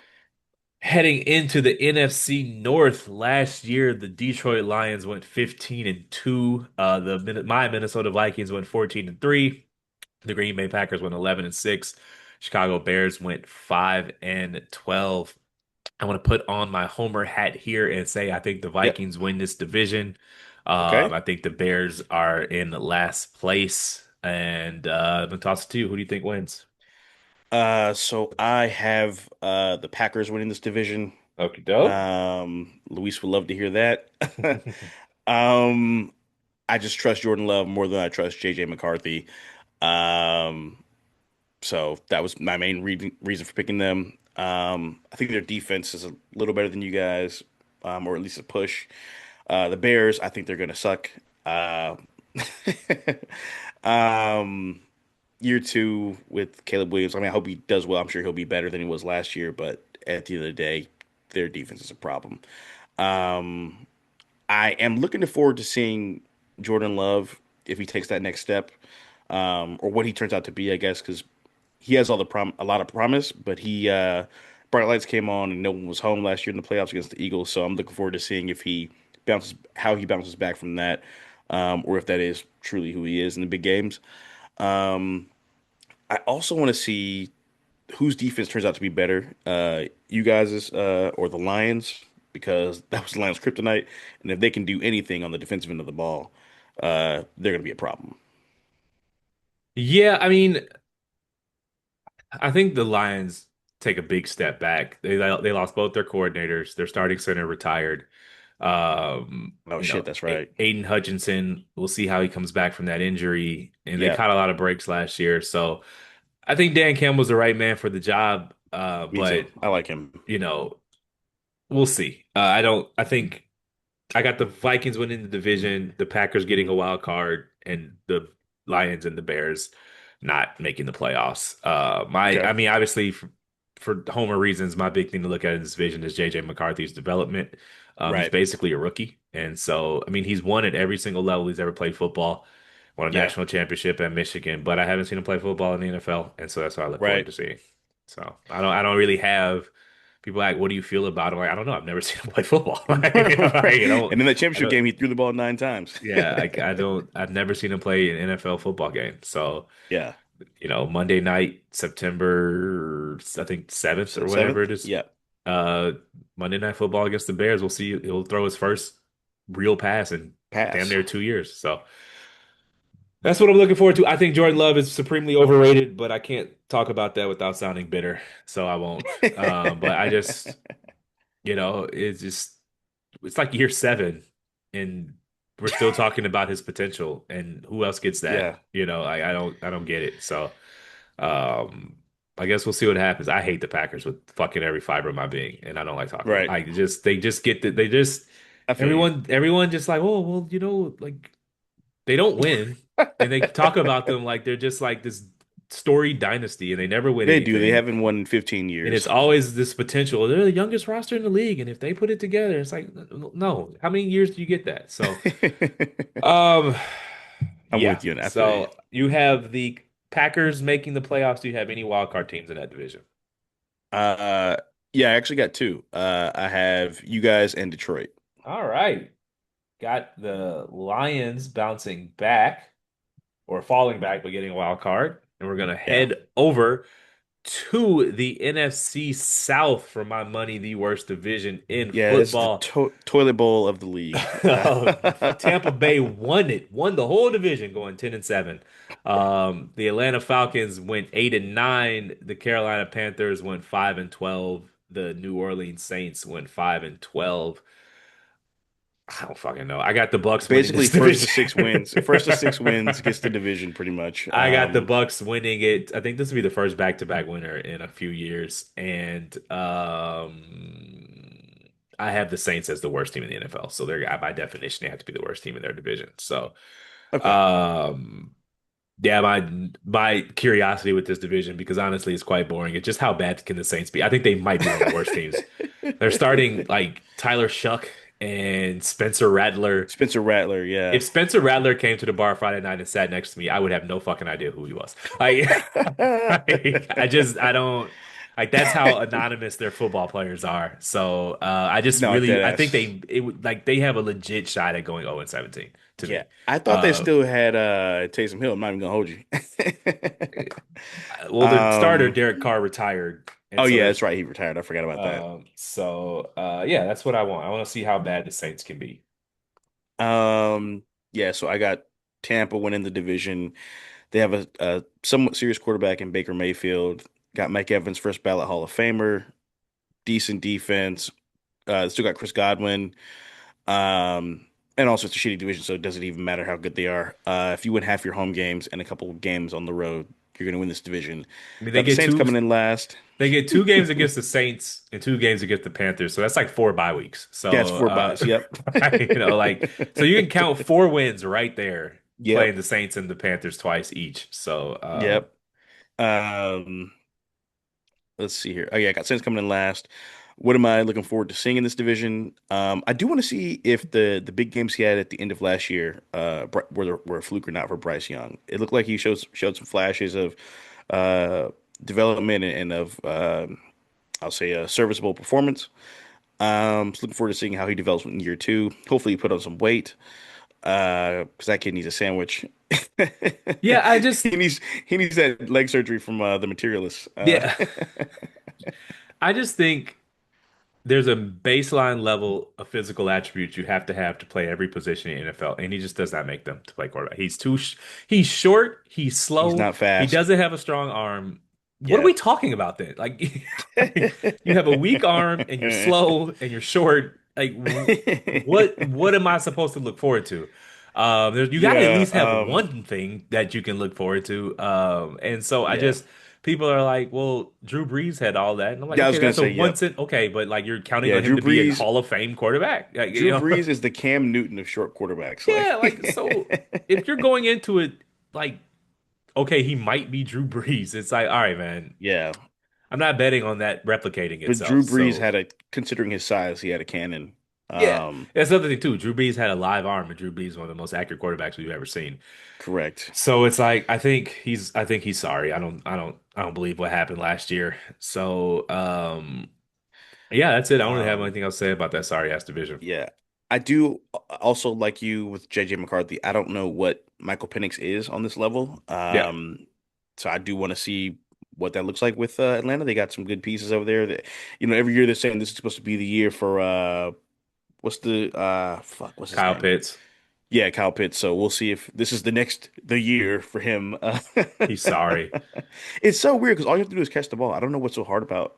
heading into the NFC North last year, the Detroit Lions went 15-2. My Minnesota Vikings went 14-3. The Green Bay Packers went 11-6. Chicago Bears went 5-12. I want to put on my Homer hat here and say I think the Yep. Vikings win this division. Okay. I think the Bears are in last place, and I'm gonna toss it to you. Who do you think wins? So I have the Packers winning this division. Okie doke. Luis would love to hear that. Um, I just trust Jordan Love more than I trust JJ McCarthy. Um, so that was my main reason for picking them. I think their defense is a little better than you guys, or at least a push. The Bears, I think they're gonna suck. Uh, um, Year two with Caleb Williams. I mean, I hope he does well. I'm sure he'll be better than he was last year, but at the end of the day, their defense is a problem. Um, I am looking forward to seeing Jordan Love if he takes that next step, or what he turns out to be, I guess, because he has a lot of promise, but he bright lights came on and no one was home last year in the playoffs against the Eagles. So I'm looking forward to seeing if how he bounces back from that, or if that is truly who he is in the big games. Um, I also want to see whose defense turns out to be better, you guys' or the Lions, because that was the Lions' kryptonite. And if they can do anything on the defensive end of the ball, they're going to be a problem. Yeah, I mean, I think the Lions take a big step back. They lost both their coordinators. Their starting center retired. Oh shit, that's right. Aiden Hutchinson, we'll see how he comes back from that injury. And they Yeah, caught a lot of breaks last year. So I think Dan Campbell's the right man for the job. me too. But I like him. you know, we'll see. I think I got the Vikings winning the division, the Packers getting a Mhm. wild card, and the Lions and the Bears not making the playoffs. Okay. I mean, obviously for Homer reasons, my big thing to look at in this division is JJ McCarthy's development. He's Right. basically a rookie, and so I mean, he's won at every single level he's ever played football. Won a Yeah. national championship at Michigan, but I haven't seen him play football in the NFL, and so that's what I look forward Right. to seeing. So I don't really have people like, what do you feel about him? Like, I don't know. I've never seen him play football. Right. And in that I championship don't, game, he threw the ball 9 times. yeah, I don't, I've never seen him play an NFL football game. So, Yeah. Monday night, September, I think 7th or whatever Seventh? it is. Yeah. Uh, Monday Night Football against the Bears. We'll see. He'll throw his first real pass in damn Pass. near 2 years. So that's what I'm looking forward to. I think Jordan Love is supremely overrated, but I can't talk about that without sounding bitter, so I won't. But I just, it's like year 7, and we're still talking about his potential, and who else gets that? Yeah. I don't get it. So, um, I guess we'll see what happens. I hate the Packers with fucking every fiber of my being, and I don't like talking about. Right. They just get the, they just I feel you. everyone just like, oh well, like they don't win, and they talk about them like they're just like this storied dynasty, and they never win They do. They anything. haven't won in 15 And it's years. always this potential. They're the youngest roster in the league, and if they put it together, it's like, no. How many years do you get that? So, um, I'm yeah. with you, and I feel you. So you have the Packers making the playoffs. Do you have any wild card teams in that division? Uh, yeah, I actually got two. I have you guys and Detroit. All right. Got the Lions bouncing back or falling back, but getting a wild card. And we're gonna Yeah. head over to the NFC South for my money, the worst division in Yeah, this is the football. toilet bowl of the league. Tampa Bay won the whole division, going 10-7. The Atlanta Falcons went 8-9. The Carolina Panthers went 5-12. The New Orleans Saints went 5-12. I don't fucking know. I got the Bucks winning Basically, this first to division. six wins. First to six wins gets the division pretty much. I got the Bucks winning it. I think this will be the first back-to-back winner in a few years, and I have the Saints as the worst team in the NFL. So they're by definition they have to be the worst team in their division. So, Okay. um, yeah, my curiosity with this division, because honestly, it's quite boring. It's just how bad can the Saints be? I think they might be one of the worst teams. They're starting like Tyler Shuck and Spencer Rattler. Spencer Rattler, yeah. If Spencer Rattler came to the bar Friday night and sat next to me, I would have no fucking idea who he was. I don't like that's how anonymous their football players are. So No, dead I think ass. they have a legit shot at going 0-17 to Yeah. me. I thought they Uh, still had Taysom Hill. I'm not even gonna hold you. well, the starter Um, Derek Carr retired, and oh so yeah, they're that's right. He retired. I forgot about that. yeah, that's what I want. I want to see how bad the Saints can be. Yeah, so I got Tampa winning the division. They have a somewhat serious quarterback in Baker Mayfield. Got Mike Evans, first ballot Hall of Famer. Decent defense. Still got Chris Godwin. And also it's a shitty division, so it doesn't even matter how good they are. If you win half your home games and a couple of games on the road, you're going to win this division. I mean, Got the Saints coming in last. they get 2 games against the Saints and 2 games against the Panthers. So that's like 4 bye weeks. Yeah, it's So, four buys. Yep. so you can count 4 wins right there, playing Yep. the Saints and the Panthers twice each. So, Yep. Um, let's see here. Oh yeah, I got Saints coming in last. What am I looking forward to seeing in this division? I do want to see if the big games he had at the end of last year, were a fluke or not for Bryce Young. It looked like he showed some flashes of uh, development and of I'll say a serviceable performance. Just looking forward to seeing how he develops in year two. Hopefully, he put on some weight because that kid needs a sandwich. yeah, I just, He needs that leg surgery from the Materialist. yeah, I just think there's a baseline level of physical attributes you have to play every position in the NFL, and he just does not make them to play quarterback. He's short, he's He's slow, not he fast. doesn't have a strong arm. What are Yeah. we talking about then? Like, you have a weak arm and you're slow and you're short. Like, what am I supposed to look forward to? You got to at Yeah. least have one thing that you can look forward to. And so Yeah. people are like, well, Drew Brees had all that, and I'm like, Yeah, I was okay, gonna that's a say, yep. once in okay, but like you're counting Yeah, on him Drew to be a Brees. Hall of Fame quarterback, like, Drew Brees is the Cam Newton of short quarterbacks. yeah, like so if you're going into it like, okay, he might be Drew Brees, it's like, all right, man, Yeah. I'm not betting on that replicating But itself. Drew Brees So had considering his size, he had a cannon. yeah, Um, that's another thing too. Drew Brees had a live arm, and Drew Brees is one of the most accurate quarterbacks we've ever seen. correct. So it's like I think he's sorry. I don't believe what happened last year. So yeah, that's it. I don't really have Um, anything else to say about that sorry ass division. yeah. I do also like you with JJ McCarthy. I don't know what Michael Penix is on this level. Yeah. So I do want to see what that looks like with Atlanta. They got some good pieces over there. That every year they're saying this is supposed to be the year for what's his Kyle name? Pitts, Yeah, Kyle Pitts. So we'll see if this is the year for him. he's sorry. It's so weird because all you have to do is catch the ball. I don't know what's so hard about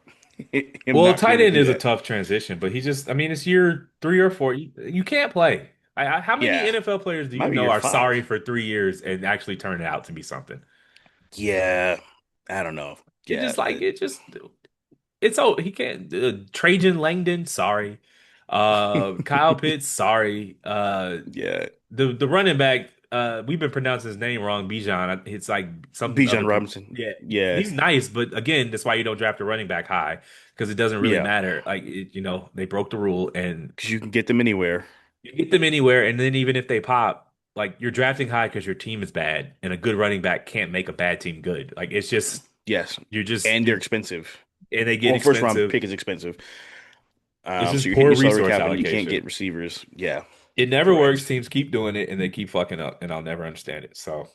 him Well, not being tight able to end do is a that. tough transition, but he just, I mean, it's year 3 or 4. You can't play. How many Yeah, NFL players do you might be know year are sorry five. for 3 years and actually turn it out to be something? Yeah, I don't know. It Yeah, just like it just it's oh he can't Trajan Langdon, sorry. Kyle Pitts, sorry. yeah. The running back, we've been pronouncing his name wrong, Bijan. It's like some other Bijan people. Robinson. Yeah, Yeah, he's nice, but again, that's why you don't draft a running back high because it doesn't really yeah. matter. Like they broke the rule and Because you can get them anywhere. you get them anywhere, and then even if they pop, like you're drafting high because your team is bad, and a good running back can't make a bad team good. Like it's just Yes, you're just and they're you're expensive. and they get Well, first round expensive. pick is expensive. It's So just you're hitting poor your salary resource cap and you can't allocation. get receivers. Yeah, It never works. correct. Teams keep doing it and they keep fucking up, and I'll never understand it. So,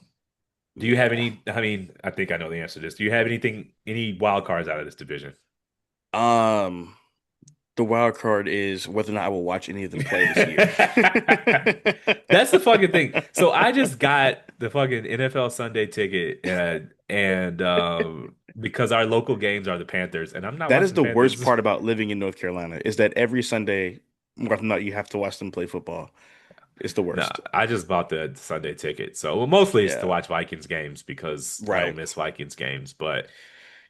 do you have Yeah. any? I mean, I think I know the answer to this. Do you have any wild cards out of this division? Um, the wild card is whether or not I will watch any of them play this year. That's the fucking thing. So I just got the fucking NFL Sunday ticket, and because our local games are the Panthers, and I'm not That is watching the the worst Panthers. part about living in North Carolina is that every Sunday, more often than not, you have to watch them play football. It's the No, worst. I just bought the Sunday ticket. So, well, mostly it's to Yeah. watch Vikings games because I don't Right. miss Vikings games. But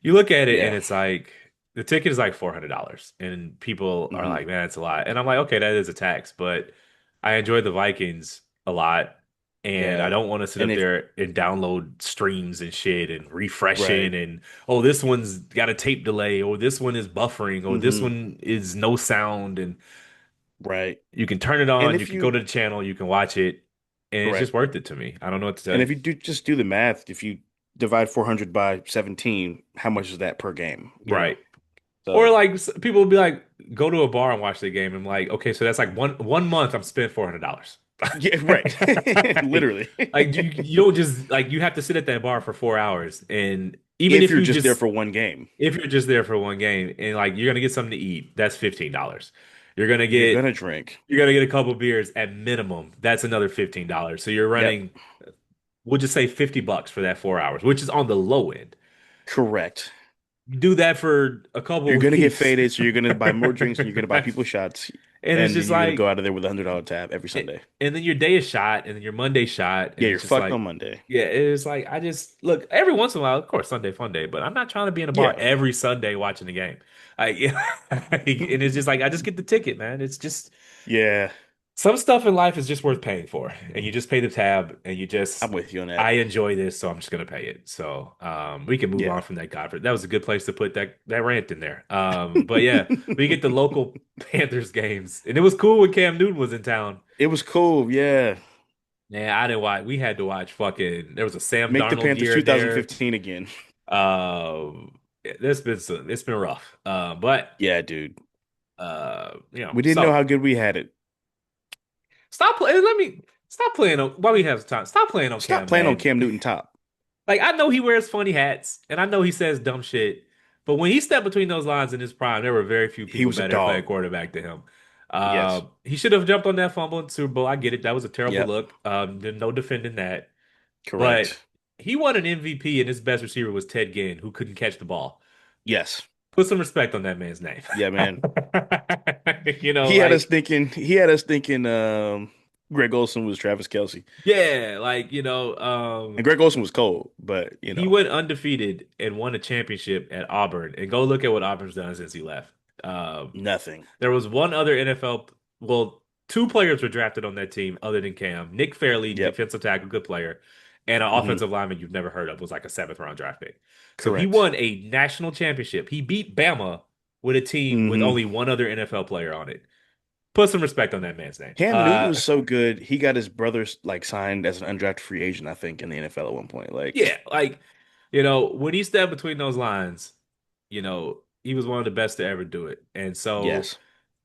you look at it and Yeah. it's like the ticket is like $400, and people are Hmm. like, "Man, it's a lot." And I'm like, "Okay, that is a tax," but I enjoy the Vikings a lot, and I Yeah. don't want to sit And up if there and download streams and shit and refreshing right. and oh, this one's got a tape delay, or this one is buffering, or this Hmm. one is no sound, and Right. you can turn it And on, you if can go you to the channel, you can watch it, and it's just correct. worth it to me. I don't know what to tell And you. if you do the math, if you divide 400 by 17, how much is that per game? Right. Or So like people will be like, go to a bar and watch the game. I'm like, okay, so that's like one month I'm spent $400. yeah, right. Like, Literally. like you don't just like you have to sit at that bar for 4 hours, and even If if you're you just there just for one game, if you're just there for one game and like you're gonna get something to eat, that's $15. You're gonna you're get gonna drink. you're gonna get a couple beers at minimum. That's another $15. So you're Yep. running, we'll just say $50 for that 4 hours, which is on the low end. Correct. You do that for a couple You're gonna get weeks, faded, so you're gonna buy more drinks and you're gonna buy people shots, and it's and then just you're gonna go like, out of there with $100 tab every Sunday. and then your day is shot, and then your Monday shot, and Yeah, it's you're just fucked like, on Monday. yeah, it's like I just look every once in a while, of course, Sunday fun day, but I'm not trying to be in a bar Yeah. every Sunday watching the game. I, and it's just like I just get the ticket, man. It's just Yeah, some stuff in life is just worth paying for, and you just pay the tab, and you I'm just with you on that. I enjoy this, so I'm just gonna pay it. So we can move on Yeah. from that, Godfrey. That was a good place to put that rant in there. But yeah, we get the local Panthers games, and it was cool when Cam Newton was in town. It was cool. Yeah. Yeah, I didn't watch. We had to watch fucking. There was a Sam Make the Darnold Panthers year in there. 2015 again. It's been rough. But Yeah, dude. We didn't know so how good we had it. stop playing. Let me stop playing on while we have time. Stop playing on Stop Cam, playing on man. Cam Newton top. Like I know he wears funny hats, and I know he says dumb shit, but when he stepped between those lines in his prime, there were very few He people was a better playing dog. quarterback than him. Yes. He should have jumped on that fumble in the Super Bowl. I get it. That was a terrible Yep. look. There's no defending that. But Correct. he won an MVP, and his best receiver was Ted Ginn, who couldn't catch the ball. Yes. Put some respect on that man's name. Yeah, man. You know, He had us like, thinking. He had us thinking. Greg Olson was Travis Kelce, yeah, like, and Greg Olson was cold, but he went undefeated and won a championship at Auburn. And go look at what Auburn's done since he left. nothing. There was one other NFL, well, two players were drafted on that team other than Cam. Nick Fairley, Yep. defensive tackle, good player, and an Hmm. offensive lineman you've never heard of was like a seventh round draft pick. So he Correct. won a national championship. He beat Bama with a team with Hmm. only one other NFL player on it. Put some respect on that man's name. Cam Newton was so good. He got his brothers like signed as an undrafted free agent, I think, in the NFL at one point. Yeah, Like, like, when he stepped between those lines, he was one of the best to ever do it. And so yes,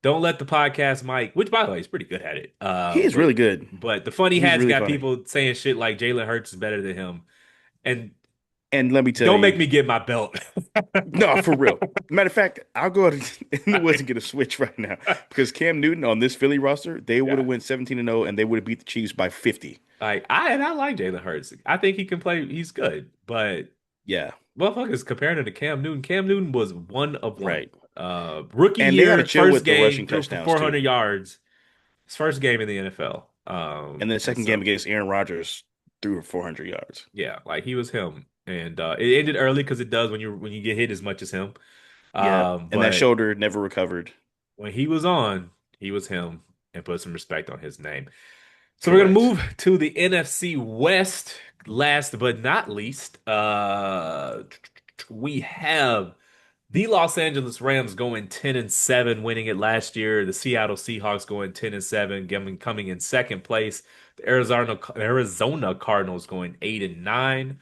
don't let the podcast mic, which by the way, he's pretty good at it. he is really good. But the funny He's hats really got funny. people saying shit like Jalen Hurts is better than him. And And let me tell Don't make you, me get my belt. no, for real. Matter of fact, I'll go ahead in the woods and get a switch right now because Cam Newton on this Philly roster, they would Yeah. have went 17-0 and they would have beat the Chiefs by 50. I like Jalen Hurts. I think he can play. He's good, but Yeah, motherfuckers comparing him to Cam Newton. Cam Newton was one of one. right. Rookie And they got to year, chill first with the game, rushing threw for touchdowns too. 400 yards. His first game in the NFL. And then the And second game so against Aaron Rodgers threw for 400 yards. yeah, like he was him, and it ended early because it does when you get hit as much as him. Yeah. And that But shoulder never recovered. when he was on, he was him, and put some respect on his name. So we're gonna Correct. move to the NFC West. Last but not least, we have the Los Angeles Rams going 10-7, winning it last year. The Seattle Seahawks going 10-7, coming in second place. The Arizona Cardinals going 8-9.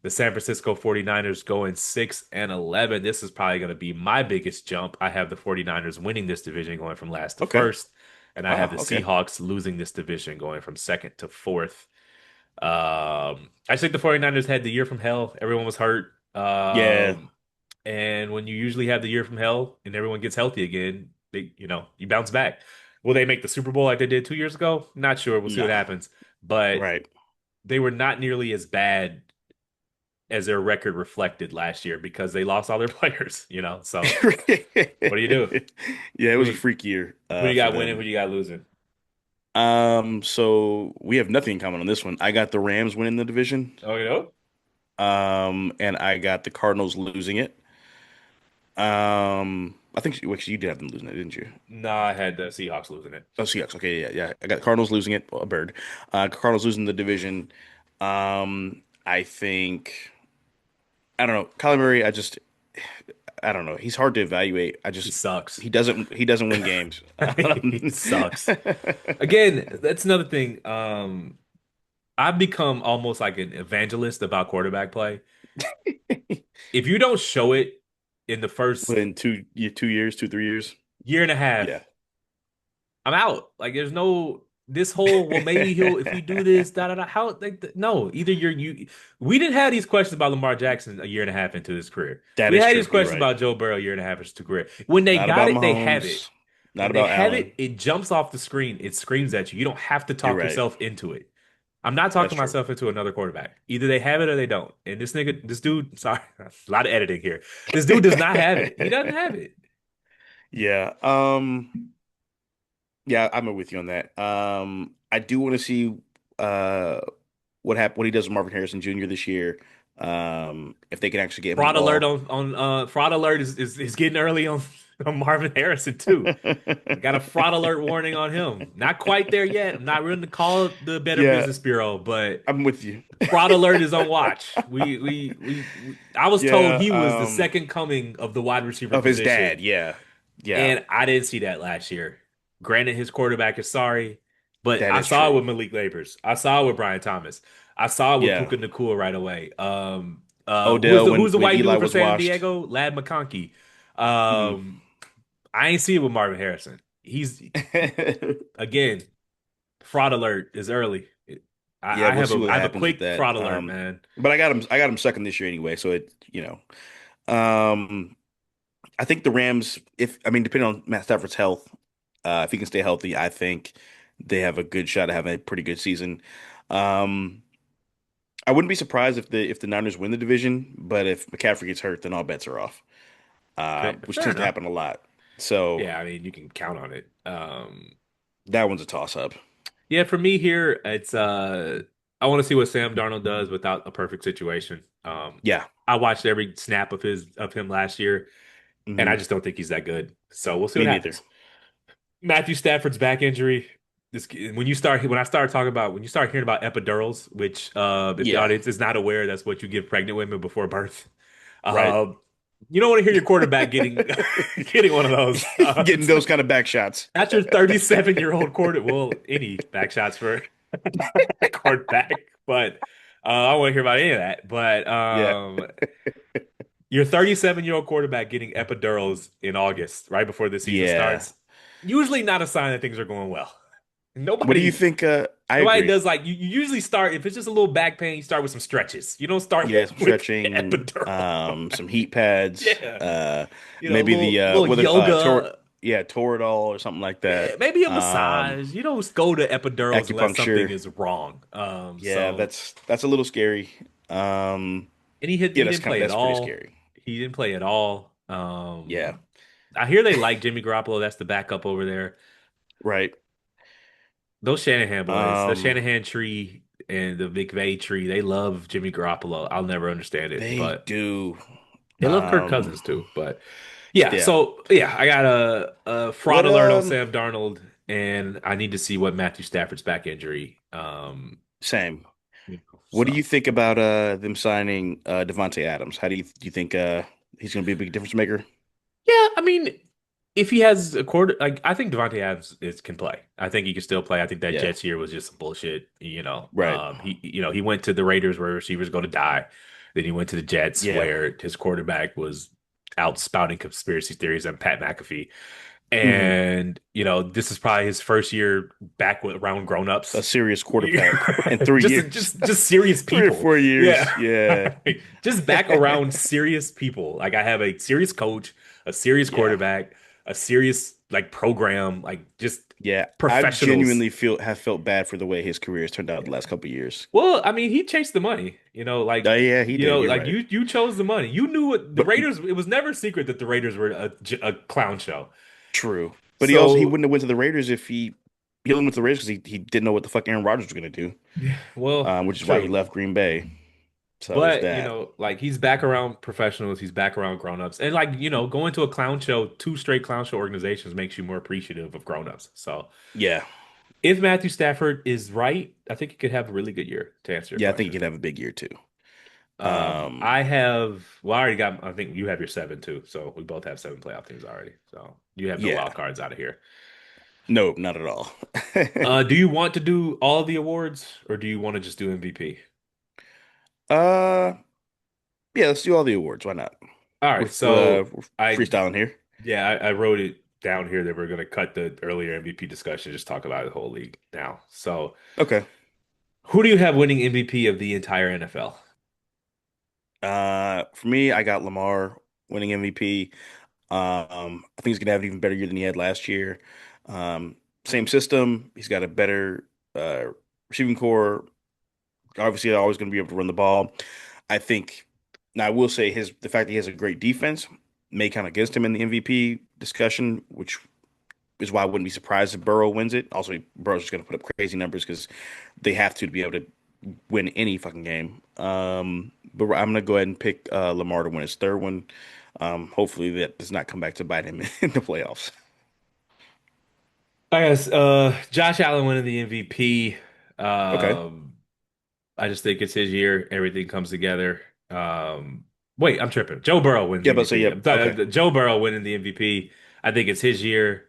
The San Francisco 49ers going 6-11. This is probably going to be my biggest jump. I have the 49ers winning this division going from last to Okay. first, and I have Wow. the Okay. Seahawks losing this division going from second to fourth. I think the 49ers had the year from hell. Everyone was hurt. Yeah. And when you usually have the year from hell and everyone gets healthy again, you bounce back. Will they make the Super Bowl like they did 2 years ago? Not sure. We'll see what No. happens. But Right. they were not nearly as bad as their record reflected last year because they lost all their players. So what do you do? Yeah, it Who was a you, freak year who you for got winning? Who them. you got losing? So we have nothing in common on this one. I got the Rams winning the division. Oh, you know? And I got the Cardinals losing it. I think you did have them losing it, didn't you? No, I had the Seahawks losing it. Oh, Seahawks. Okay, yeah, yeah. I got Cardinals losing it. Well, a bird. Cardinals losing the division. I think I don't know. Kyler Murray, I don't know. He's hard to evaluate. He sucks. He doesn't win games. He sucks. Again, that's another thing. I've become almost like an evangelist about quarterback play. If you don't show it in the first Within 2 years, 3 years. year and a half, Yeah. I'm out. Like there's no this whole well maybe he'll if we do this da da da how like no either we didn't have these questions about Lamar Jackson a year and a half into his career. That We is had these true. You're questions right. about Joe Burrow a year and a half into his career. When they Not got about it, they have it. Mahomes. Not When they about have Allen. it, it jumps off the screen. It screams at you. You don't have to You're talk right. yourself into it. I'm not That's talking true. myself into another quarterback. Either they have it or they don't. And this dude, sorry, a lot of editing here. This dude does not have it. He doesn't have it. Yeah. Yeah, I'm with you on that. I do want to see uh what he does with Marvin Harrison Jr. this year. If they can actually get him the Fraud alert ball. on fraud alert is getting early on Marvin Harrison too. Got a fraud alert warning on him. Not quite there yet. I'm not willing to call the Better Yeah, Business Bureau, but I'm with you. fraud alert is on watch. I was told Yeah, he was the second coming of the wide receiver of his position, dad. Yeah. Yeah, and I didn't see that last year. Granted, his quarterback is sorry, but that I is saw it true. with Malik Nabers. I saw it with Brian Thomas. I saw it with Yeah. Puka Nacua right away. Odell Who's the when white Eli dude for was San washed. Diego? Lad McConkey. Mm. Um, I ain't see it with Marvin Harrison. He's again, fraud alert is early. Yeah, I we'll have see a what I have a happens with quick that. fraud alert, man. But I got him second this year anyway, so um I think the Rams, if I mean, depending on Matt Stafford's health, if he can stay healthy, I think they have a good shot at having a pretty good season. Um, I wouldn't be surprised if the Niners win the division, but if McCaffrey gets hurt, then all bets are off, which Fair tends to enough. happen a lot. So Yeah, I mean you can count on it. that one's a toss up. Yeah, for me here, it's I want to see what Sam Darnold does without a perfect situation. Yeah. I watched every snap of him last year, and I Hmm. just don't think he's that good. So we'll see Me what neither. happens. Matthew Stafford's back injury. When you start hearing about epidurals, which if the Yeah. audience is not aware, that's what you give pregnant women before birth. Right. Uh, you don't want to hear your quarterback getting getting one of those. Getting those kind of back shots. Not your 37-year-old quarterback. Well, any back shots for quarterback, but I don't want to hear about any of that. But Yeah. your 37-year-old quarterback getting epidurals in August, right before the season Yeah. starts, usually not a sign that things are going well. What do you Nobody think? I nobody agree. does like you usually start if it's just a little back pain, you start with some stretches. You don't start Yeah, some with stretching, epidural. some heat pads, Yeah. A maybe the little whether yoga. Toradol or something like Yeah, that. maybe a massage. You don't go to epidurals unless something Acupuncture. is wrong. Yeah, that's a little scary. Um, And he yeah, didn't play at that's pretty all. scary. He didn't play at all. Yeah, I hear they like Jimmy Garoppolo. That's the backup over there. right. Those Shanahan boys, the Um, Shanahan tree and the McVay tree, they love Jimmy Garoppolo. I'll never understand it, they but do. they love Kirk Um, Cousins too. But yeah, yeah. so yeah, I got a fraud What alert on Sam Darnold, and I need to see what Matthew Stafford's back injury. Same. What do So you think about them signing Devontae Adams? How do you think he's going to be a big difference maker? yeah, I mean, if he has a quarter, like I think Devontae Adams can play. I think he can still play. I think that Yeah, Jets year was just some bullshit. right. He went to the Raiders where receivers go to die. Then he went to the Jets Yeah. where his quarterback was out spouting conspiracy theories on Pat McAfee. Hmm. And this is probably his first year back with around A grown-ups. serious quarterback in 3 years. Just serious Three or people. 4 years. Yeah. Yeah. Just back around serious people. Like I have a serious coach, a serious Yeah. quarterback, a serious like program, like just Yeah. I professionals. genuinely have felt bad for the way his career has turned out the last couple of years. Well, I mean, he chased the money, Yeah, he did. You're like right. you chose the money. You knew what the But Raiders, it was never secret that the Raiders were a clown show. true. But he So, wouldn't have went to the Raiders if he only went to the Raiders because he didn't know what the fuck Aaron Rodgers was going to do. well, Which is why he true. left Green Bay. So there's But, that. like he's back around professionals, he's back around grown-ups. And like, going to a clown show, two straight clown show organizations makes you more appreciative of grown-ups. So Yeah. if Matthew Stafford is right, I think he could have a really good year to answer your Yeah, I think he question. could have a big year too. Um, I already got, I think you have your seven too. So we both have seven playoff teams already. So you have no yeah. wild cards out of here. No, not at all. Do you want to do all of the awards or do you want to just do MVP? Uh, yeah, let's do all the awards. Why not? All right. So We're I, freestyling here. yeah, I wrote it down here that we're going to cut the earlier MVP discussion, just talk about the whole league now. So Okay. who do you have winning MVP of the entire NFL? For me, I got Lamar winning MVP. I think he's gonna have an even better year than he had last year. Same system. He's got a better receiving core. Obviously, they're always going to be able to run the ball. I think. Now, I will say the fact that he has a great defense may count against him in the MVP discussion, which is why I wouldn't be surprised if Burrow wins it. Also, Burrow's just going to put up crazy numbers because they have to be able to win any fucking game. But I'm going to go ahead and pick Lamar to win his third one. Hopefully, that does not come back to bite him in the playoffs. I guess Josh Allen winning the MVP. Okay. Um, I just think it's his year. Everything comes together. Wait, I'm tripping. Joe Burrow wins Yeah, the but so MVP. yeah. Okay. Joe Burrow winning the MVP. I think it's his year.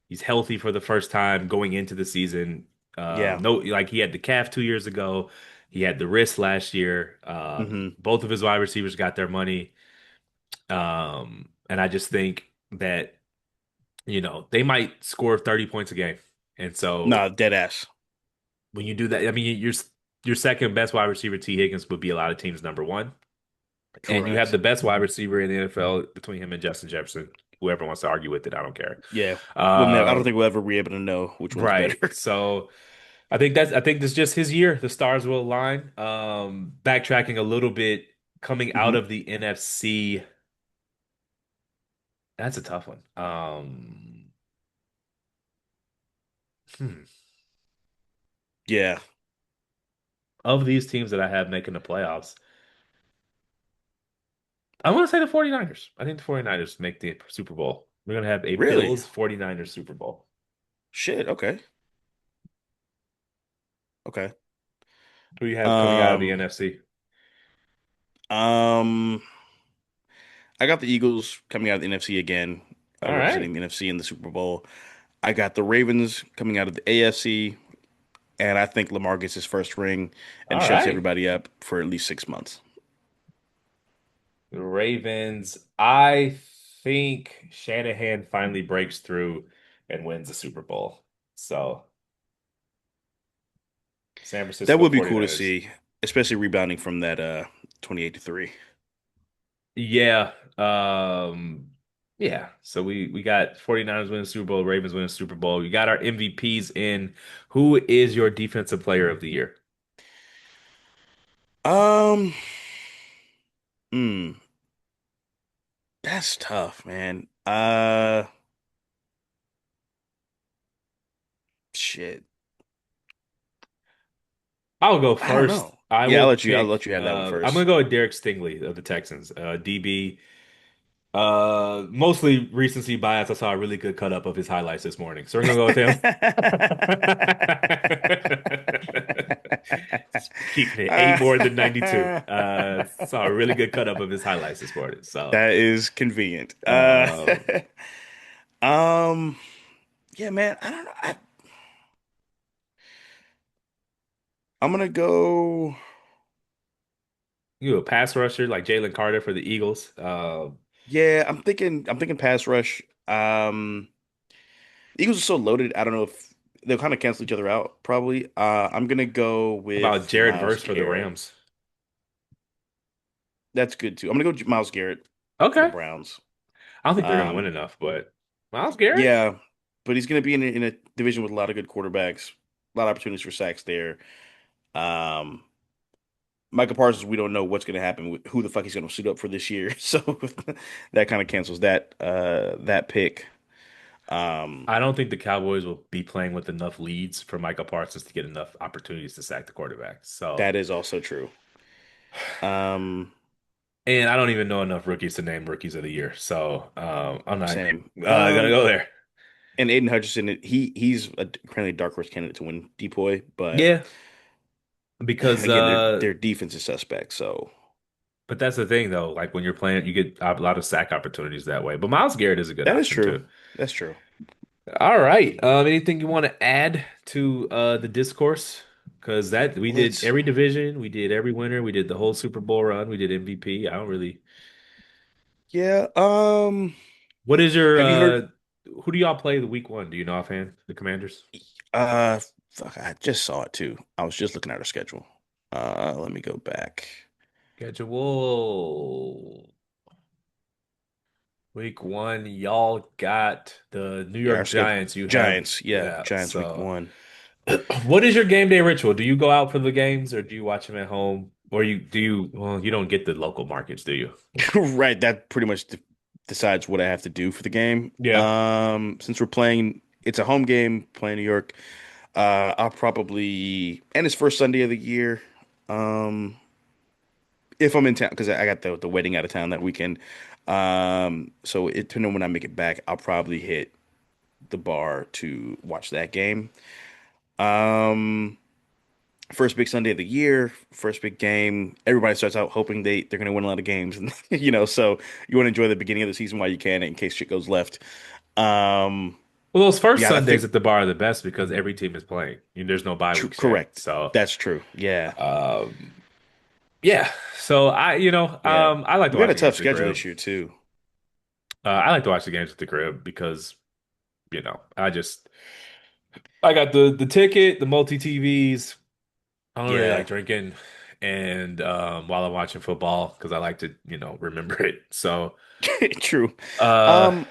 He's healthy for the first time going into the season. Yeah. No, like he had the calf 2 years ago. He had the wrist last year. Hmm. Both of his wide receivers got their money. And I just think that, they might score 30 points a game. And so Nah, dead ass. when you do that, I mean, your second best wide receiver, T. Higgins, would be a lot of teams' number one. And you have Correct. the best wide receiver in the NFL between him and Justin Jefferson. Whoever wants to argue with it, I don't care. Yeah. We'll never. I don't Um, think we'll ever be able to know which one's right. better. So I think this is just his year. The stars will align. Backtracking a little bit, coming out Hmm. of the NFC, that's a tough one. Hmm. Yeah. Of these teams that I have making the playoffs, I want to say the 49ers. I think the 49ers make the Super Bowl. We're going to have a Really? Bills 49ers Super Bowl. Shit. Okay. Okay. Who you have coming out of the Um. NFC? Um. I got the Eagles coming out of the NFC again, All right. representing the NFC in the Super Bowl. I got the Ravens coming out of the AFC, and I think Lamar gets his first ring and All shuts right. everybody up for at least 6 months. The Ravens. I think Shanahan finally breaks through and wins the Super Bowl. So. San That Francisco would be cool to 49ers. see, especially rebounding from that 28-3. Yeah. Yeah. So we got 49ers winning the Super Bowl, Ravens winning the Super Bowl. We got our MVPs in. Who is your defensive player of the year? Um, hmm, that's tough, man. Shit. I'll go I don't first. know. I Yeah, will I'll pick let you have that one I'm gonna first. go with Derek Stingley of the Texans. DB. Mostly recency bias. I saw a really good cut up of his highlights this morning. So we're gonna go with him. Keeping it eight more than 92. Saw a really good cut up of his highlights this morning. So That is convenient. uh Um, yeah, man. I don't know. I'm gonna go. you a pass rusher like Jalen Carter for the Eagles. Yeah, I'm thinking pass rush. The Eagles are so loaded. I don't know if they'll kind of cancel each other out. Probably. I'm gonna go About with Jared Miles Verse for the Garrett. Rams. That's good too. I'm gonna go with Miles Garrett for the Okay. Browns. I don't think they're gonna win Um, enough, but Miles Garrett. yeah, but he's gonna be in a division with a lot of good quarterbacks, a lot of opportunities for sacks there. Um, Michael Parsons, we don't know what's gonna happen with who the fuck he's gonna suit up for this year, so that kind of cancels that pick. Um, I don't think the Cowboys will be playing with enough leads for Michael Parsons to get enough opportunities to sack the quarterback. So, that is also true. Um, and I don't even know enough rookies to name rookies of the year. So, I'm not Same. gonna go there. And Aiden Hutchinson, he's currently a dark horse candidate to win DPOY, but Yeah, because again, their defense is suspect. So but that's the thing though. Like when you're playing, you get a lot of sack opportunities that way. But Miles Garrett is a good that is option true. too. That's true. All right. Anything you want to add to the discourse? Because that we did Let's. every division, we did every winner, we did the whole Super Bowl run, we did MVP. I don't really. Yeah. What is your Have you heard? who do y'all play the week one? Do you know offhand? The Commanders? Uh, Fuck, I just saw it too. I was just looking at our schedule. Let me go back. Schedule. Week one, y'all got the New Yeah, our York schedule. Giants. You have Giants. Yeah, yeah. Giants week So, one. what is your game day ritual? Do you go out for the games or do you watch them at home? Or you do you well, you don't get the local markets, do you? Right. That pretty much decides what I have to do for the game. Yeah. Since we're playing, it's a home game, playing New York. I'll probably, and it's first Sunday of the year. Um, if I'm in town, because I got the wedding out of town that weekend. So depending on when I make it back, I'll probably hit the bar to watch that game. Um, First big Sunday of the year, first big game. Everybody starts out hoping they're gonna win a lot of games, and so you want to enjoy the beginning of the season while you can, in case shit goes left. Um, Well, those first yeah, I Sundays think at the bar are the best because every team is playing. There's no bye weeks yet. correct. So, That's true. Yeah, um, yeah. So yeah. I like to We got watch a the tough games at the schedule crib. this year too. I like to watch the games at the crib because, I got the ticket, the multi TVs. I don't really Yeah, like drinking and while I'm watching football because I like to, remember it. So, true. uh Um,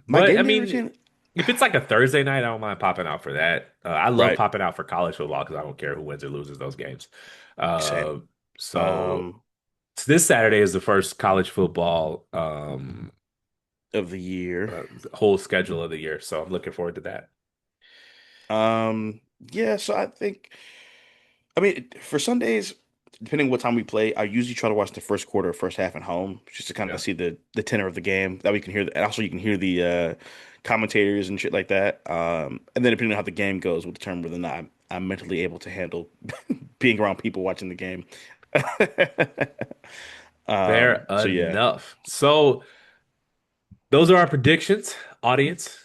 my but I game day mean, routine, if it's like a Thursday night, I don't mind popping out for that. I love right? popping out for college football because I don't care who wins or loses those games. Same. Uh so Um, this Saturday is the first college football of the year. whole schedule of the year. So I'm looking forward to that. Yeah. So I think. I mean, for Sundays, depending what time we play, I usually try to watch the first quarter, first half at home, just to kind Yeah. of see the tenor of the game. That we can hear, and also you can hear the commentators and shit like that. And then depending on how the game goes, will determine whether or not I'm mentally able to handle being around people watching the game. Fair So yeah. enough. So those are our predictions, audience,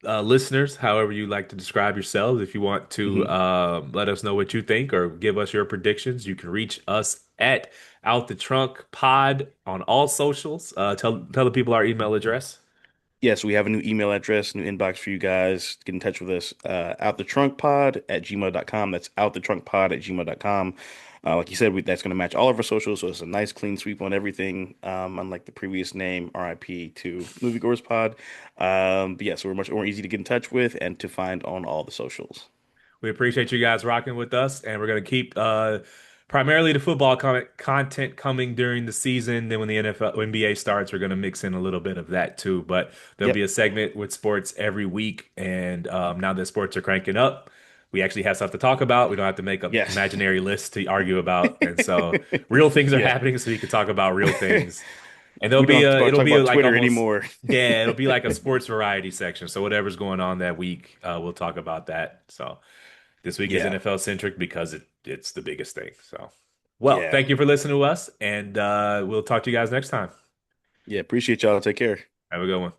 listeners, however you like to describe yourselves. If you want to Mhm. let us know what you think or give us your predictions, you can reach us at Out the Trunk Pod on all socials. Tell the people our email address. Yes, we have a new email address, new inbox for you guys. Get in touch with us. Outthetrunkpod@gmail.com. That's outthetrunkpod@gmail.com. Like you said, that's going to match all of our socials, so it's a nice clean sweep on everything. Unlike the previous name, RIP to Moviegoers Pod. But yeah, so we're much more easy to get in touch with and to find on all the socials. We appreciate you guys rocking with us, and we're going to keep primarily the football content coming during the season. Then when the NFL, NBA starts, we're going to mix in a little bit of that too. But there'll be Yep. a segment with sports every week, and now that sports are cranking up, we actually have stuff to talk about. We don't have to make up Yes. imaginary lists to argue about, and so real things are Yeah. happening, so we can talk about real things. And there'll We don't be have to a, it'll talk be about like Twitter almost, anymore. yeah, it'll be like a sports variety section. So whatever's going on that week, we'll talk about that. So. This week is Yeah. NFL centric because it's the biggest thing. So, well, Yeah. thank you for listening to us, and we'll talk to you guys next time. Yeah. Appreciate y'all. Take care. Have a good one.